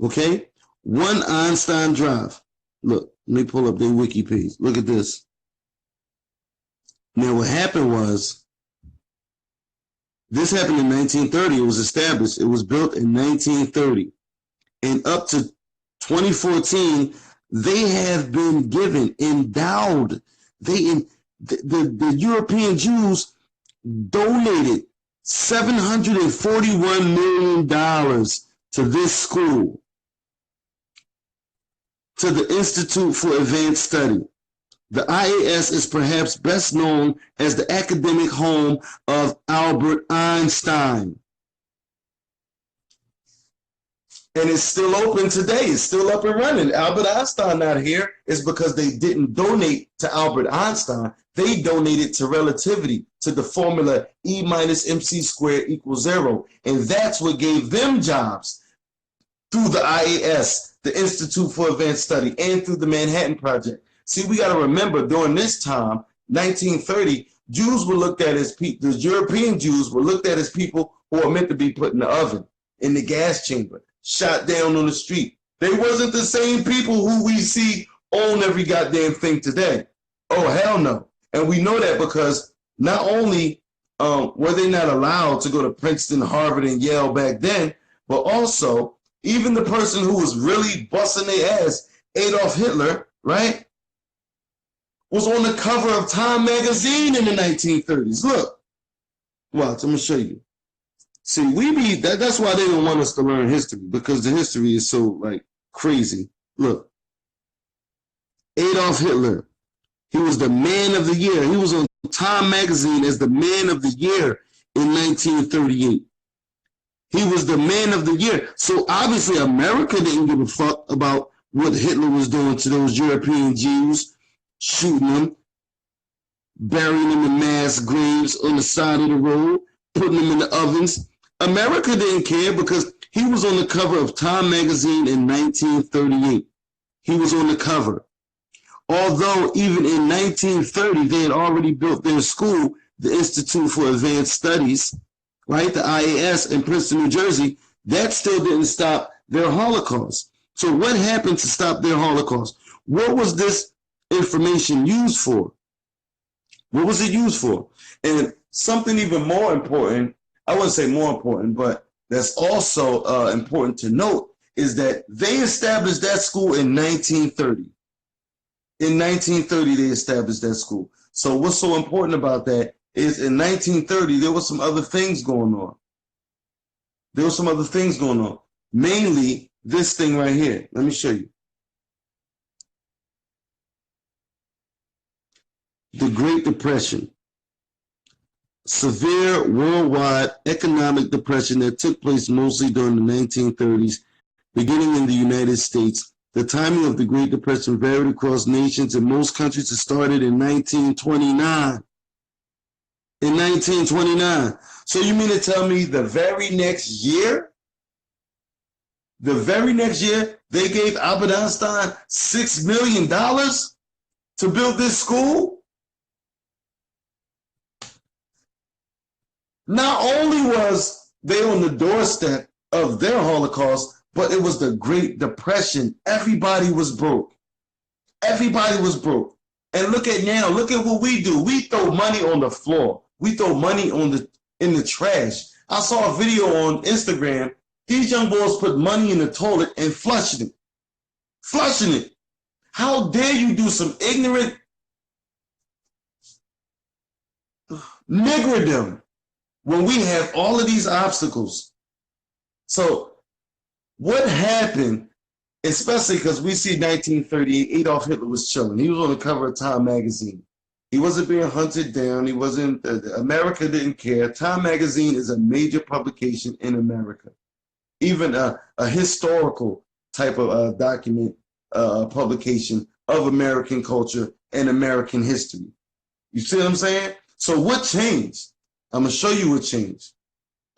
okay? 1 Einstein Drive. Look, let me pull up their wiki page. Look at this. Now, what happened was This happened in 1930. It was established. It was built in 1930. And up to 2014, they have been given, endowed. The European Jews donated $741 million to this school, to the Institute for Advanced Study. The IAS is perhaps best known as the academic home of Albert Einstein. And it's still open today. It's still up and running. Albert Einstein not here is because they didn't donate to Albert Einstein. They donated to relativity, to the formula E minus MC squared equals 0. And that's what gave them jobs through the IAS, the Institute for Advanced Study, and through the Manhattan Project. See, we got to remember during this time, 1930, Jews were looked at as people, the European Jews were looked at as people who are meant to be put in the oven, in the gas chamber, shot down on the street. They wasn't the same people who we see own every goddamn thing today. Oh, hell no. And we know that because not only were they not allowed to go to Princeton, Harvard, and Yale back then, but also even the person who was really busting their ass, Adolf Hitler, right, was on the cover of Time magazine in the 1930s. Look, watch, I'm going to show you. See, that's why they don't want us to learn history, because the history is so, like, crazy. Look, Adolf Hitler, he was the man of the year. He was on Time magazine as the man of the year in 1938. He was the man of the year. So obviously America didn't give a fuck about what Hitler was doing to those European Jews, shooting them, burying them in mass graves on the side of the road, putting them in the ovens. America didn't care because he was on the cover of Time magazine in 1938. He was on the cover. Although even in 1930, they had already built their school, the Institute for Advanced Studies, right, the IAS in Princeton, New Jersey, that still didn't stop their Holocaust. So what happened to stop their Holocaust? What was this information used for? What was it used for? And something even more important, I wouldn't say more important, but that's also important to note, is that they established that school in 1930. In 1930, they established that school. So what's so important about that is in 1930, there were some other things going on. There were some other things going on. Mainly this thing right here. Let me show you. The Great Depression. Severe worldwide economic depression that took place mostly during the 1930s, beginning in the United States. The timing of the Great Depression varied across nations. In most countries, it started in 1929. In 1929. So you mean to tell me the very next year, they gave Albert Einstein $6 million to build this school? Not only was they on the doorstep of their Holocaust, but it was the Great Depression. Everybody was broke. Everybody was broke. And look at now, look at what we do. We throw money on the floor. We throw money in the trash. I saw a video on Instagram. These young boys put money in the toilet and flushing it. Flushing it. How dare you do some ignorant niggerdom when we have all of these obstacles? So what happened, especially because we see 1938, Adolf Hitler was chilling. He was on the cover of Time magazine. He wasn't being hunted down. He wasn't, America didn't care. Time magazine is a major publication in America. Even a historical type of document, publication of American culture and American history. You see what I'm saying? So what changed? I'm going to show you what changed.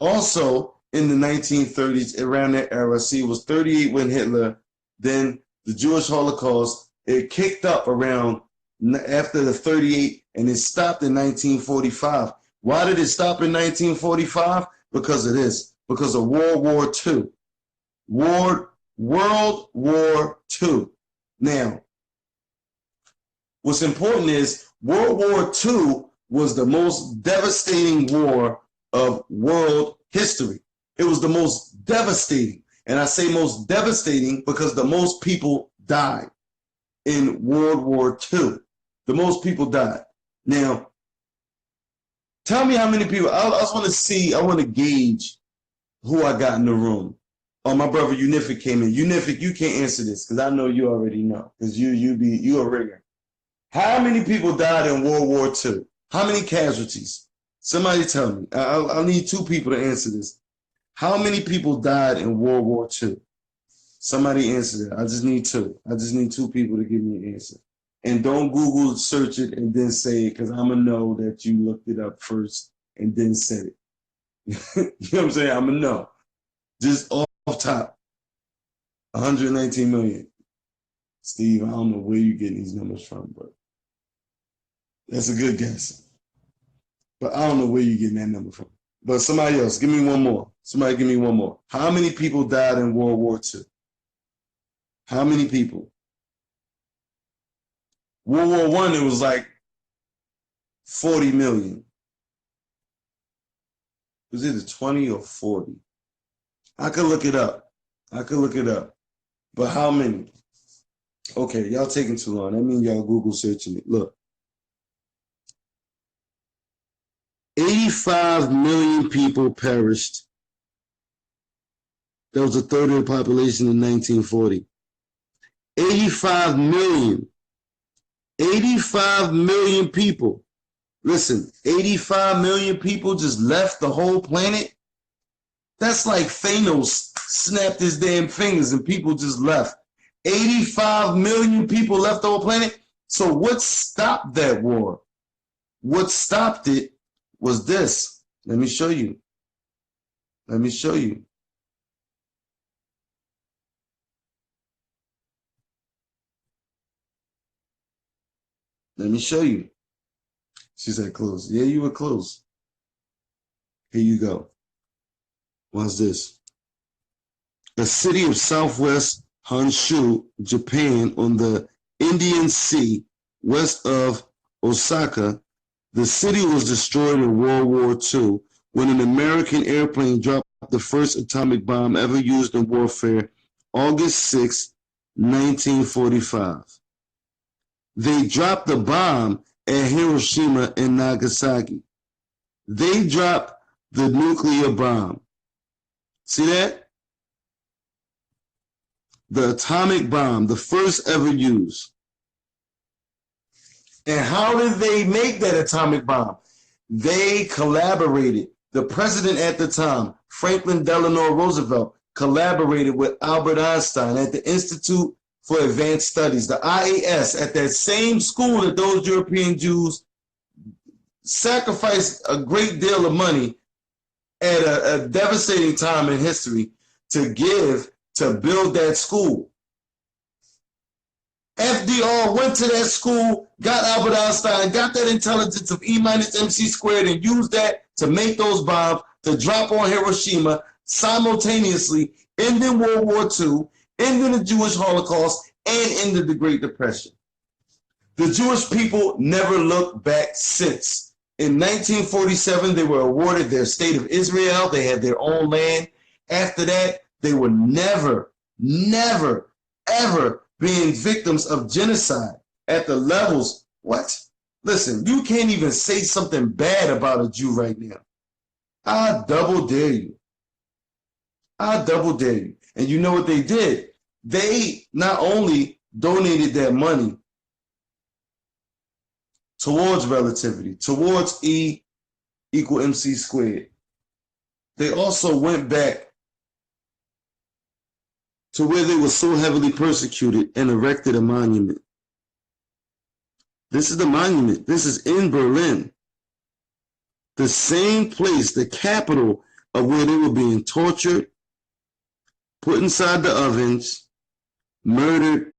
Also, in the 1930s, around that era, see, it was 38 when Hitler, then the Jewish Holocaust, it kicked up around after the 38, and it stopped in 1945. Why did it stop in 1945? Because of this, because of World War II. World War II. Now, what's important is World War II was the most devastating war of world history. It was the most devastating. And I say most devastating because the most people died in World War II. The most people died. Now, tell me how many people. I just want to see, I want to gauge who I got in the room. Oh, my brother Unific came in. Unific, you can't answer this because I know you already know because you a rigger. How many people died in World War II? How many casualties? Somebody tell me. I'll need 2 people to answer this. How many people died in World War II? Somebody answer that. I just need 2. I just need 2 people to give me an answer. And don't Google search it and then say it because I'm going to know that you looked it up first and then said it. You know what I'm saying? I'm going to know. Just off top. 119 million. Steve, I don't know where you're getting these numbers from, but that's a good guess. But I don't know where you're getting that number from. But somebody else, give me one more. Somebody give me one more. How many people died in World War II? How many people? World War I, it was like 40 million. Was it 20 or 40? I could look it up. But how many? Okay, y'all taking too long. That means y'all Google searching it. Look. 85 million people perished. That was a third of the population in 1940. 85 million. 85 million people. Listen, 85 million people just left the whole planet. That's like Thanos snapped his damn fingers and people just left. 85 million people left the whole planet. So what stopped that war? What stopped it was this. Let me show you. Let me show you. Let me show you. She said close. Yeah, you were close. Here you go. What's this? The city of Southwest Honshu, Japan, on the Indian Sea, west of Osaka. The city was destroyed in World War II when an American airplane dropped the first atomic bomb ever used in warfare, August 6, 1945. They dropped the bomb at Hiroshima and Nagasaki. They dropped the nuclear bomb. See that? The atomic bomb, the first ever used. And how did they make that atomic bomb? They collaborated. The president at the time, Franklin Delano Roosevelt, collaborated with Albert Einstein at the Institute for Advanced Studies, the IAS, at that same school that those European Jews sacrificed a great deal of money at a devastating time in history to give to build that school. FDR went to that school, got Albert Einstein, got that intelligence of E minus MC squared, and used that to make those bombs to drop on Hiroshima simultaneously, ending World War II, ending the Jewish Holocaust, and ended the Great Depression. The Jewish people never looked back since. In 1947, they were awarded their state of Israel. They had their own land. After that, they were never, ever being victims of genocide at the levels. What? Listen, you can't even say something bad about a Jew right now. I double dare you. I double dare you. And you know what they did? They not only donated their money towards relativity, towards E equal MC squared, they also went back to where they were so heavily persecuted and erected a monument. This is the monument. This is in Berlin. The same place, the capital of where they were being tortured, put inside the ovens, murdered,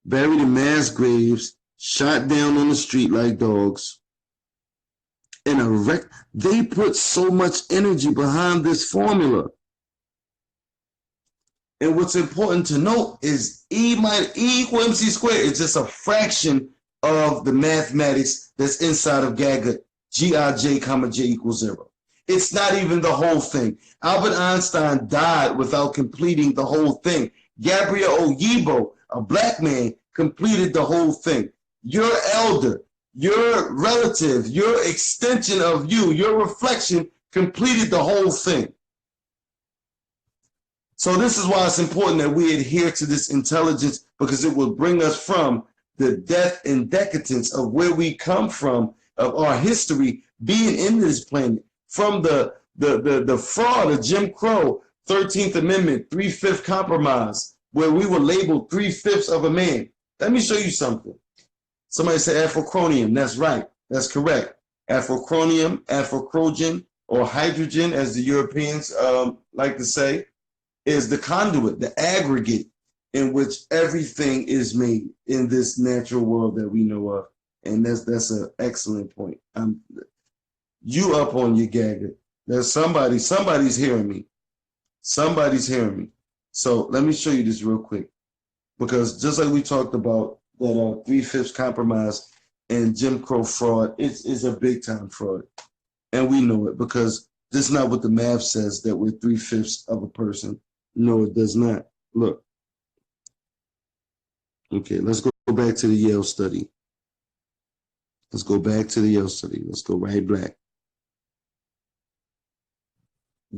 buried in mass graves, shot down on the street like dogs, and they put so much energy behind this formula. And what's important to note is E equal MC squared is just a fraction of the mathematics that's inside of GAGA, Gij, J equals 0. It's not even the whole thing. Albert Einstein died without completing the whole thing. Gabriel Oyibo, a black man, completed the whole thing. Your elder, your relative, your extension of you, your reflection completed the whole thing. So this is why it's important that we adhere to this intelligence, because it will bring us from the death and decadence of where we come from, of our history being in this planet, from the fraud of Jim Crow, 13th Amendment, 3/5 compromise, where we were labeled 3/5 of a man. Let me show you something. Somebody said Afrochronium. That's right. That's correct. Afrochronium, Afrocrogen, or hydrogen, as the Europeans like to say, is the conduit, the aggregate in which everything is made in this natural world that we know of. And that's an excellent point. You up on your gagger. There's somebody's hearing me. Somebody's hearing me. So let me show you this real quick. Because just like we talked about that 3/5 compromise and Jim Crow fraud, it's a big time fraud. And we know it because this is not what the math says, that we're 3/5 of a person. No, it does not. Look. Okay, let's go back to the Yale study. Let's go back to the Yale study. Let's go right back.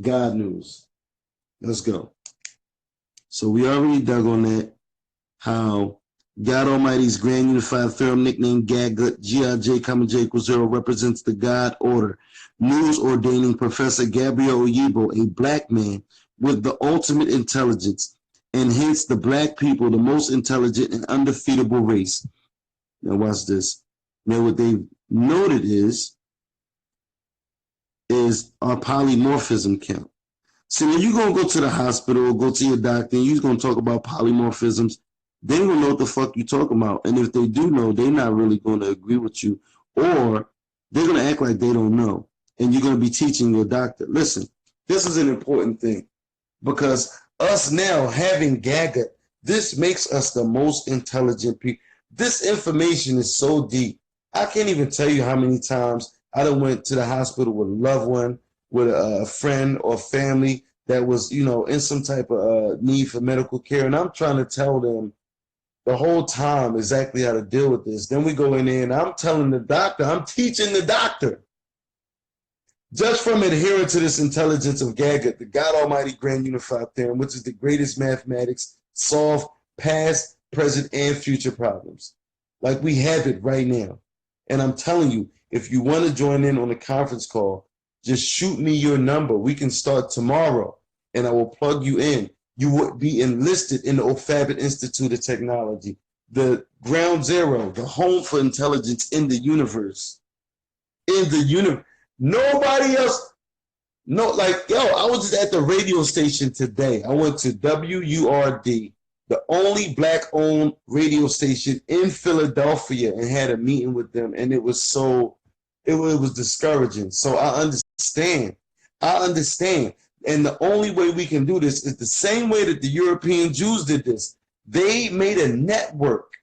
God news. Let's go. So we already dug on that, how God Almighty's Grand Unified Theorem, nicknamed GAGUT, G-I-J, J equals 0, represents the God order. News ordaining Professor Gabriel Oyibo, a black man with the ultimate intelligence, and hence the black people, the most intelligent and undefeatable race. Now watch this. Now what they've noted is our polymorphism count. See, when you're going to go to the hospital or go to your doctor and you're going to talk about polymorphisms, they don't know what the fuck you're talking about. And if they do know, they're not really going to agree with you, or they're going to act like they don't know. And you're going to be teaching your doctor. Listen, this is an important thing, because us now having GAGA, this makes us the most intelligent people. This information is so deep. I can't even tell you how many times I done went to the hospital with a loved one, with a friend or family that was, in some type of need for medical care. And I'm trying to tell them the whole time exactly how to deal with this. Then we go in there and I'm telling the doctor, I'm teaching the doctor. Just from adhering to this intelligence of GAGA, the God Almighty Grand Unified Theorem, which is the greatest mathematics, solve past, present, and future problems. Like we have it right now. And I'm telling you, if you want to join in on a conference call, just shoot me your number. We can start tomorrow, and I will plug you in. You would be enlisted in the O'Fabit Institute of Technology, the ground zero, the home for intelligence in the universe. In the universe. Nobody else. No, I was just at the radio station today. I went to WURD, the only black-owned radio station in Philadelphia, and had a meeting with them, and it was discouraging. So I understand. And the only way we can do this is the same way that the European Jews did this. They made a network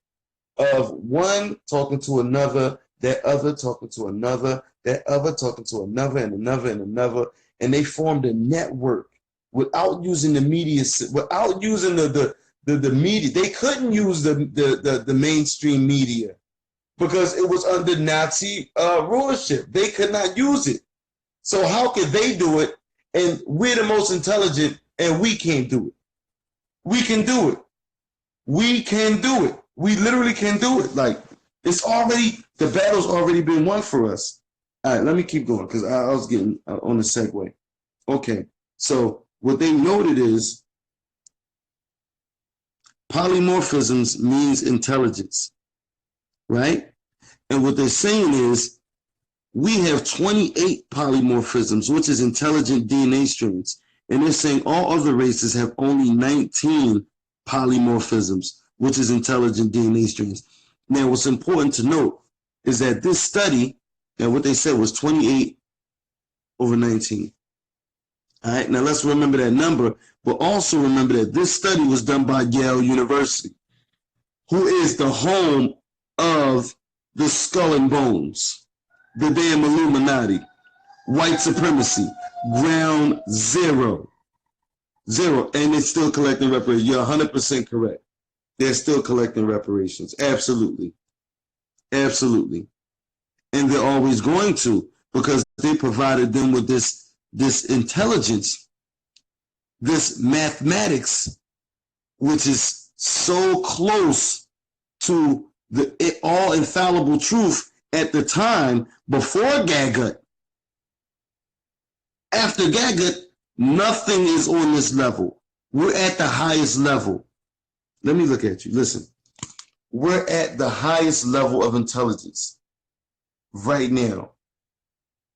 of one talking to another, that other talking to another, that other talking to another, and another, and another. And they formed a network without using the media, without using the media. They couldn't use the mainstream media because it was under Nazi rulership. They could not use it. So how could they do it? And we're the most intelligent, and we can't do it. We can do it. We can do it. We literally can do it. Like, the battle's already been won for us. All right, let me keep going, because I was getting on the segue. Okay, so what they noted is polymorphisms means intelligence, right? And what they're saying is, we have 28 polymorphisms, which is intelligent DNA strands. And they're saying all other races have only 19 polymorphisms, which is intelligent DNA strands. Now, what's important to note is that this study, and what they said was 28 over 19. All right, now let's remember that number, but also remember that this study was done by Yale University, who is the home of the Skull and Bones, the damn Illuminati. white supremacy. Ground zero. Zero. And it's still collecting reparations. You're 100% correct. They're still collecting reparations. Absolutely. Absolutely. And they're always going to, because they provided them with this intelligence, this mathematics, which is so close to the all infallible truth at the time before Gagut. After Gagut, nothing is on this level. We're at the highest level. Let me look at you. Listen. We're at the highest level of intelligence right now.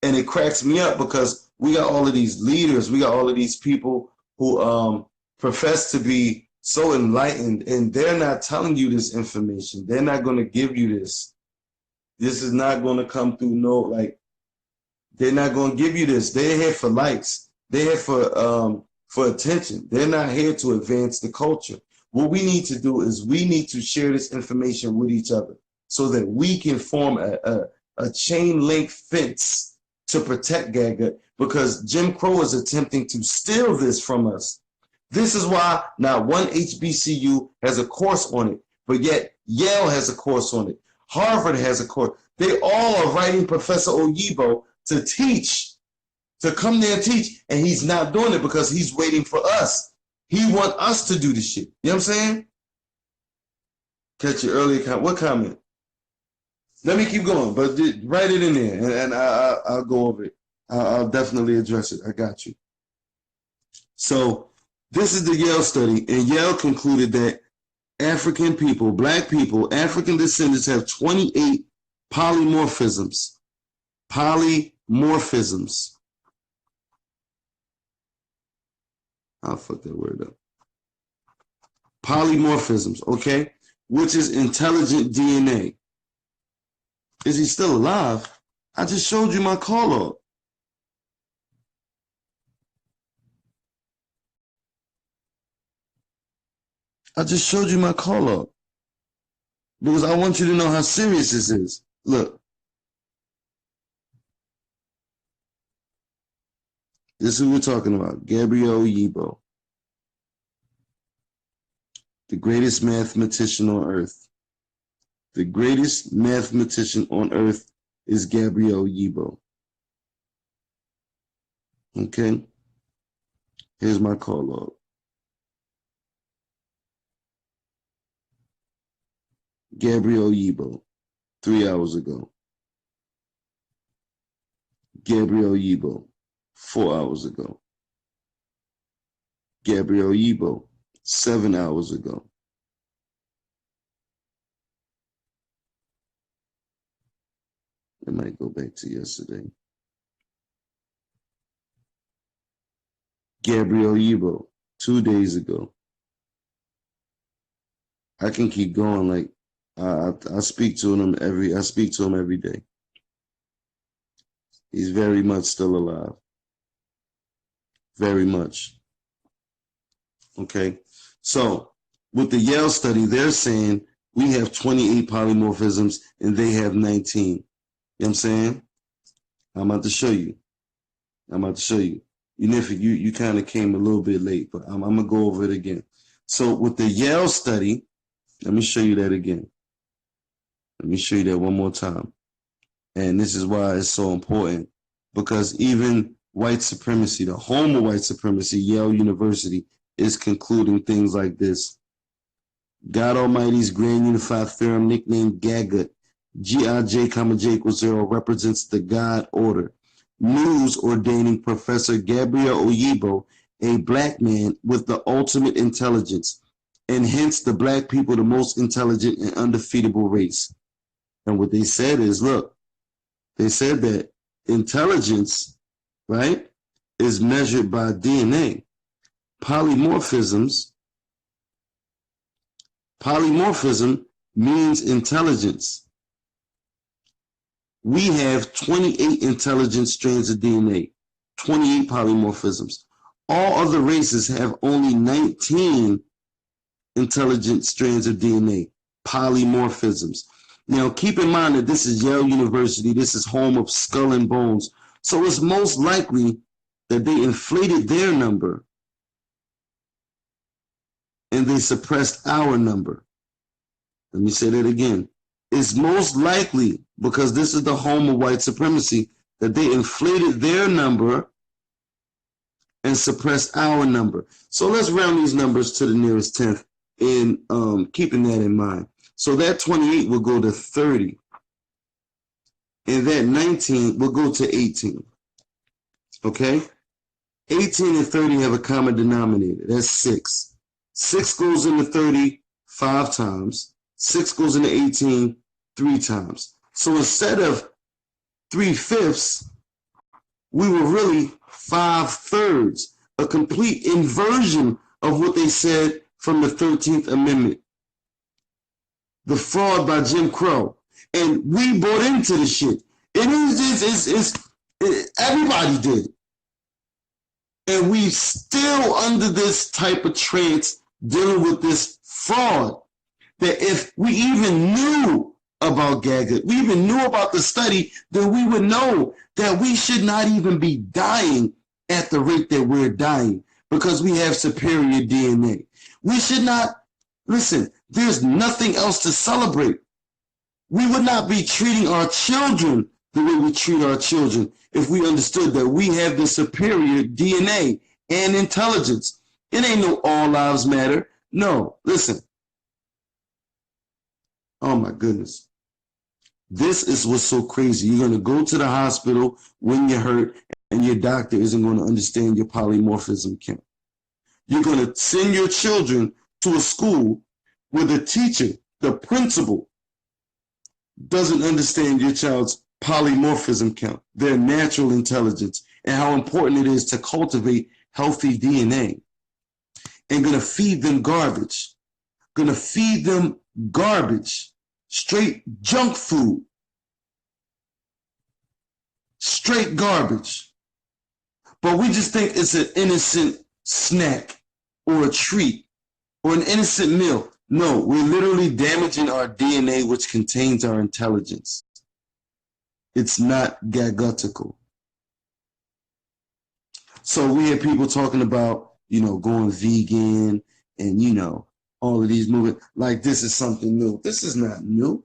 And it cracks me up because we got all of these leaders, we got all of these people who profess to be so enlightened, and they're not telling you this information. They're not going to give you this. This is not going to come through they're not going to give you this. They're here for likes. They're here for attention. They're not here to advance the culture. What we need to do is we need to share this information with each other so that we can form a chain link fence to protect Gagut, because Jim Crow is attempting to steal this from us. This is why not one HBCU has a course on it, but yet Yale has a course on it. Harvard has a course. They all are writing Professor Oyibo to teach, to come there and teach, and he's not doing it because he's waiting for us. He want us to do the shit. You know what I'm saying? Catch your earlier comment. What comment? Let me keep going, but write it in there, and I'll go over it. I'll definitely address it. I got you. So this is the Yale study, and Yale concluded that African people, black people, African descendants have 28 polymorphisms. Polymorphisms. I'll fuck that word up. Polymorphisms, okay? Which is intelligent DNA. Is he still alive? I just showed you my call log. I just showed you my call log. Because I want you to know how serious this is. Look. This is who we're talking about. Gabriel Oyibo. The greatest mathematician on earth. The greatest mathematician on earth is Gabriel Oyibo. Okay? Here's my call log. Gabriel Oyibo, 3 hours ago. Gabriel Oyibo, 4 hours ago. Gabriel Oyibo, 7 hours ago. I might go back to yesterday. Gabriel Oyibo, 2 days ago. I can keep going. Like I speak to him every day. He's very much still alive. Very much. Okay. So with the Yale study, they're saying we have 28 polymorphisms and they have 19. You know what I'm saying? I'm about to show you. Unific, you kind of came a little bit late, but I'm going to go over it again. So with the Yale study, let me show you that again. Let me show you that one more time. And this is why it's so important, because even white supremacy, the home of white supremacy, Yale University, is concluding things like this. God Almighty's Grand Unified Theorem, nicknamed GAGUT, Gij, J equals 0, represents the God order. News ordaining Professor Gabriel Oyibo, a black man with the ultimate intelligence, and hence the black people the most intelligent and undefeatable race. And what they said is, look, they said that intelligence, right, is measured by DNA. Polymorphism means intelligence. We have 28 intelligent strands of DNA, 28 polymorphisms. All other races have only 19 intelligent strands of DNA, polymorphisms. Now, keep in mind that this is Yale University. This is home of Skull and Bones, So it's most likely that they inflated their number and they suppressed our number. Let me say that again. It's most likely, because this is the home of white supremacy, that they inflated their number and suppressed our number. So let's round these numbers to the nearest tenth and keeping that in mind. So that 28 will go to 30. And that 19 will go to 18. Okay? 18 and 30 have a common denominator. That's 6. 6 goes into 30 5 times. 6 goes into 18 3 times. So instead of 3/5, we were really 5/3, a complete inversion of what they said from the 13th Amendment. The fraud by Jim Crow. And we bought into the shit. Everybody did. And we still under this type of trance dealing with this fraud. That if we even knew about Gaga, we even knew about the study, then we would know that we should not even be dying at the rate that we're dying because we have superior DNA. We should not, listen, there's nothing else to celebrate. We would not be treating our children the way we treat our children if we understood that we have the superior DNA and intelligence. It ain't no all lives matter. No, listen. Oh my goodness. This is what's so crazy. You're going to go to the hospital when you're hurt and your doctor isn't going to understand your polymorphism count. You're going to send your children to a school where the teacher, the principal, doesn't understand your child's polymorphism count, their natural intelligence, and how important it is to cultivate healthy DNA. And going to feed them garbage. Going to feed them garbage. Straight junk food. Straight garbage. But we just think it's an innocent snack or a treat or an innocent meal. No, we're literally damaging our DNA, which contains our intelligence. It's not gagutical. So we have people talking about, going vegan and, all of these movements, like this is something new. This is not new.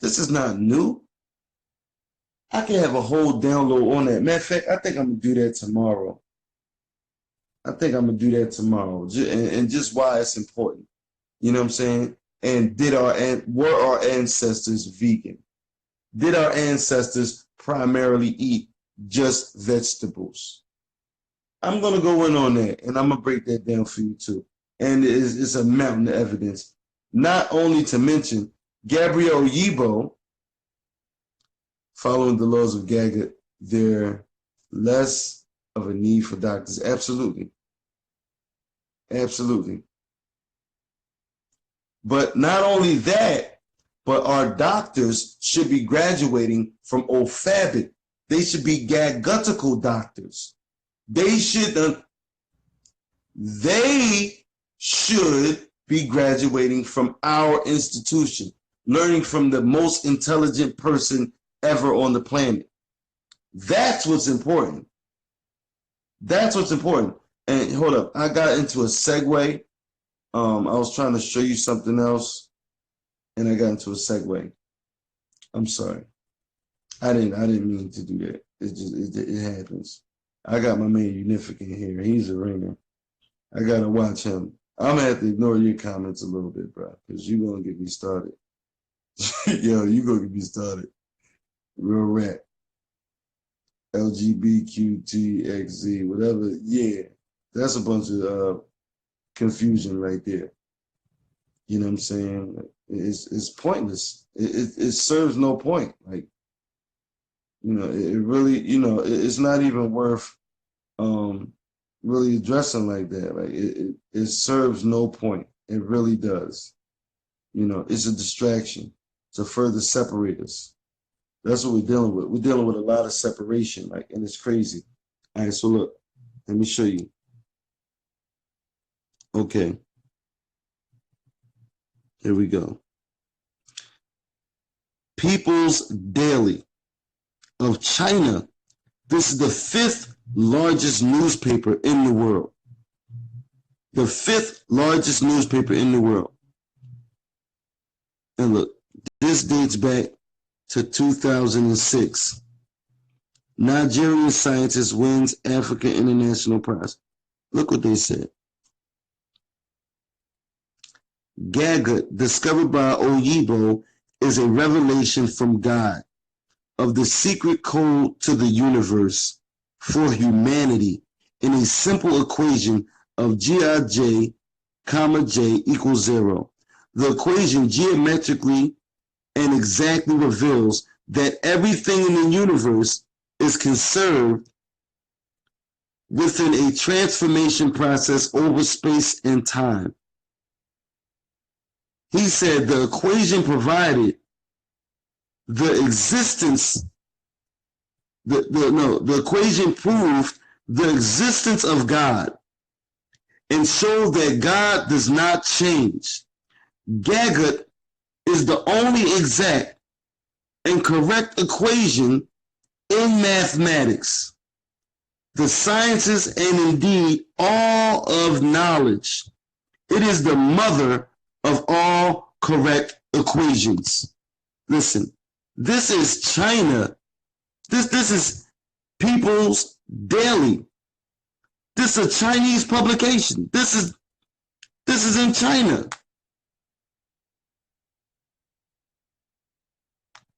This is not new. I can have a whole download on that. Matter of fact, I think I'm going to do that tomorrow. And just why it's important. You know what I'm saying? And were our ancestors vegan? Did our ancestors primarily eat just vegetables? I'm going to go in on that, and I'm going to break that down for you too. And it's a mountain of evidence. Not only to mention Gabrielle Yibo, following the laws of Gaga, they're less of a need for doctors. Absolutely. Absolutely. But not only that, but our doctors should be graduating from OFABIT. They should be gagutical doctors. They should be graduating from our institution, learning from the most intelligent person ever on the planet. That's what's important. That's what's important. And hold up, I got into a segue. I was trying to show you something else, and I got into a segue. I'm sorry. I didn't mean to do that. It happens. I got my man Unificant here. He's a ringer. I gotta watch him. I'm gonna have to ignore your comments a little bit, bro, because you're gonna get me started. Yo, you gonna get me started. Real rap. LGBTQZ, whatever. Yeah, that's a bunch of confusion right there. You know what I'm saying? It's pointless. It serves no point. Like, it really, it's not even worth really addressing like that. Like it serves no point. It really does. It's a distraction to further separate us. That's what we're dealing with. We're dealing with a lot of separation, and it's crazy. All right, so look, let me show you. Okay. Here we go. People's Daily. of China. This is the 5th largest newspaper in the world. The 5th largest newspaper in the world. And look, this dates back to 2006. Nigerian scientist wins African International Prize. Look what they said. Gagut, discovered by Oyibo, is a revelation from God of the secret code to the universe for humanity in a simple equation of Gij, comma J equals 0. The equation geometrically and exactly reveals that everything in the universe is conserved within a transformation process over space and time. He said the equation provided the existence, the equation proved the existence of God and showed that God does not change. Gagut is the only exact and correct equation in mathematics, the sciences, and indeed all of knowledge. It is the mother of all correct equations. Listen, this is China. This is People's Daily. This is a Chinese publication. This is in China.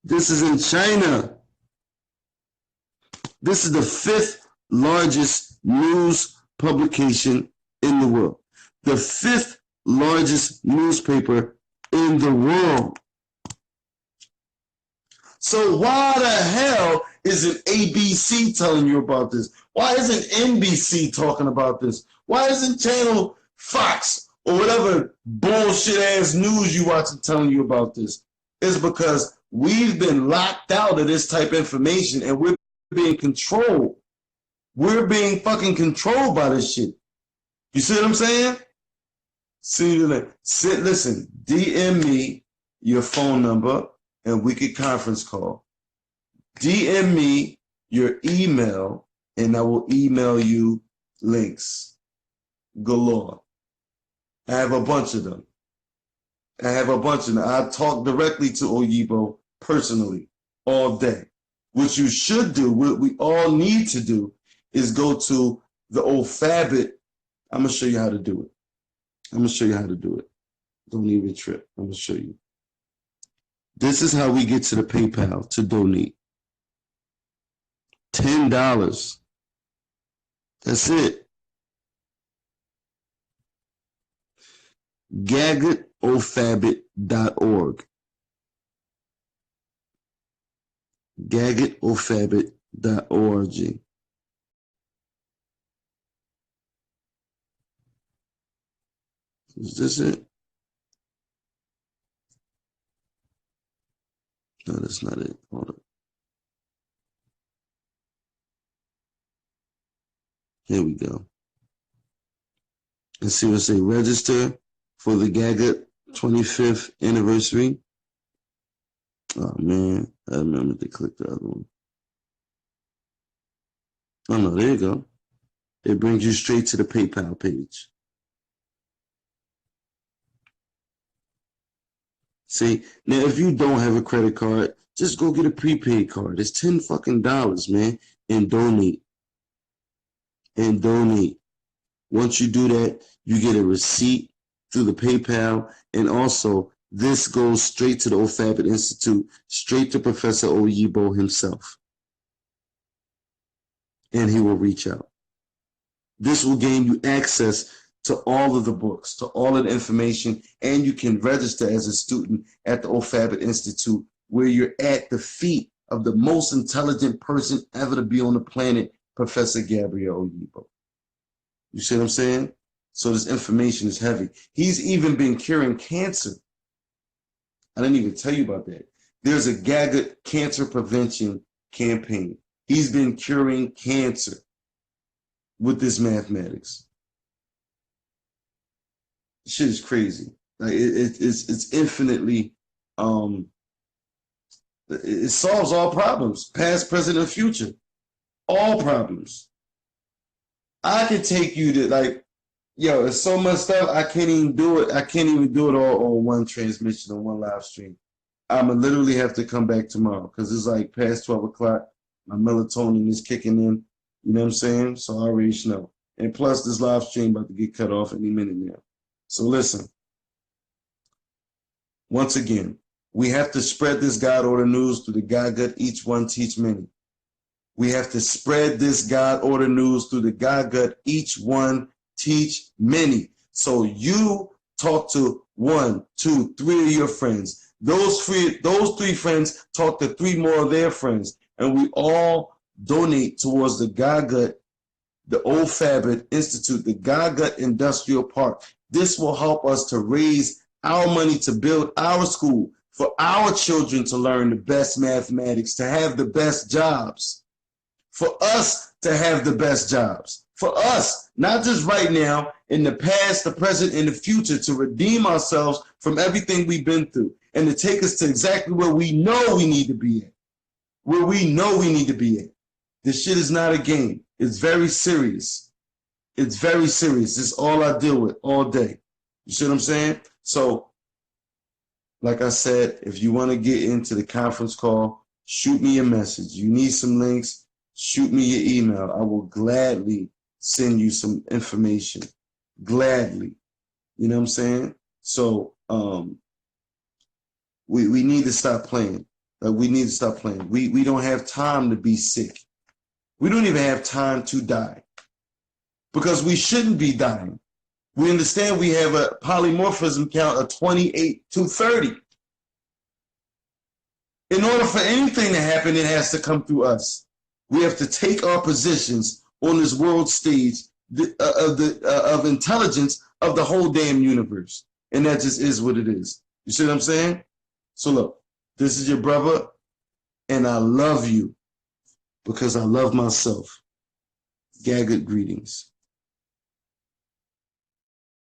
This is in China. This is the 5th largest news publication in the world. The 5th largest newspaper in the world. So why the hell isn't ABC telling you about this? Why isn't NBC talking about this? Why isn't Channel Fox or whatever bullshit ass news you watching telling you about this? It's because we've been locked out of this type of information and we're being controlled. We're being fucking controlled by this shit. You see what I'm saying? Listen, DM me your phone number and we could conference call. DM me your email and I will email you links galore. I have a bunch of them. I talk directly to Oyibo personally all day. What you should do, what we all need to do, is go to the Alphabet. I'm going to show you how to do it. Don't even trip. I'm going to show you. This is how we get to the PayPal to donate. $10. That's it. GagutOfabit.org. GagutOfabit.org. Is this it? No, that's not it. Hold on. Here we go. And see what say register for the Gagut 25th anniversary. Oh man, I remember to click the other one. Oh no, there you go. It brings you straight to the PayPal page. See, now if you don't have a credit card, just go get a prepaid card. It's $10 fucking, man, and donate. Once you do that, you get a receipt through the PayPal, and also this goes straight to the Alphabet Institute, straight to Professor Oyibo himself. And he will reach out. This will gain you access to all of the books, to all of the information, and you can register as a student at the Alphabet Institute, where you're at the feet of the most intelligent person ever to be on the planet, Professor Gabriel Oyibo. You see what I'm saying? So this information is heavy. He's even been curing cancer. I didn't even tell you about that. There's a Gagut cancer prevention campaign. He's been curing cancer with this mathematics. Shit is crazy. Like it's infinitely It solves all problems, past, present, and future. All problems. I can take you to, like, yo, it's so much stuff, I can't even do it. I can't even do it all on one transmission, on one live stream. I'm going to literally have to come back tomorrow because it's like past 12 o'clock. My melatonin is kicking in. You know what I'm saying? So I already know. And plus, this live stream about to get cut off any minute now. So listen. Once again, we have to spread this God order news through the God Gut Each One Teach Many. We have to spread this God order news through the God Gut Each One Teach Many. So you talk to 1, 2, 3 of your friends. Those three friends talk to 3 more of their friends. And we all donate towards the God Gut, the Old Fabric Institute, the God Gut Industrial Park. This will help us to raise our money to build our school for our children to learn the best mathematics, to have the best jobs, for us to have the best jobs, for us, not just right now, in the past, the present, and the future, to redeem ourselves from everything we've been through and to take us to exactly where we know we need to be at, where we know we need to be at. This shit is not a game. It's very serious. It's very serious. It's all I deal with all day. You see what I'm saying? So, like I said, if you want to get into the conference call, shoot me a message. You need some links, shoot me your email. I will gladly send you some information. Gladly. You know what I'm saying? So, we need to stop playing. We need to stop playing. We don't have time to be sick. We don't even have time to die. Because we shouldn't be dying. We understand we have a polymorphism count of 28 to 30. In order for anything to happen, it has to come through us. We have to take our positions on this world stage of intelligence of the whole damn universe. And that just is what it is. You see what I'm saying? So look, this is your brother, and I love you because I love myself. Gagged greetings.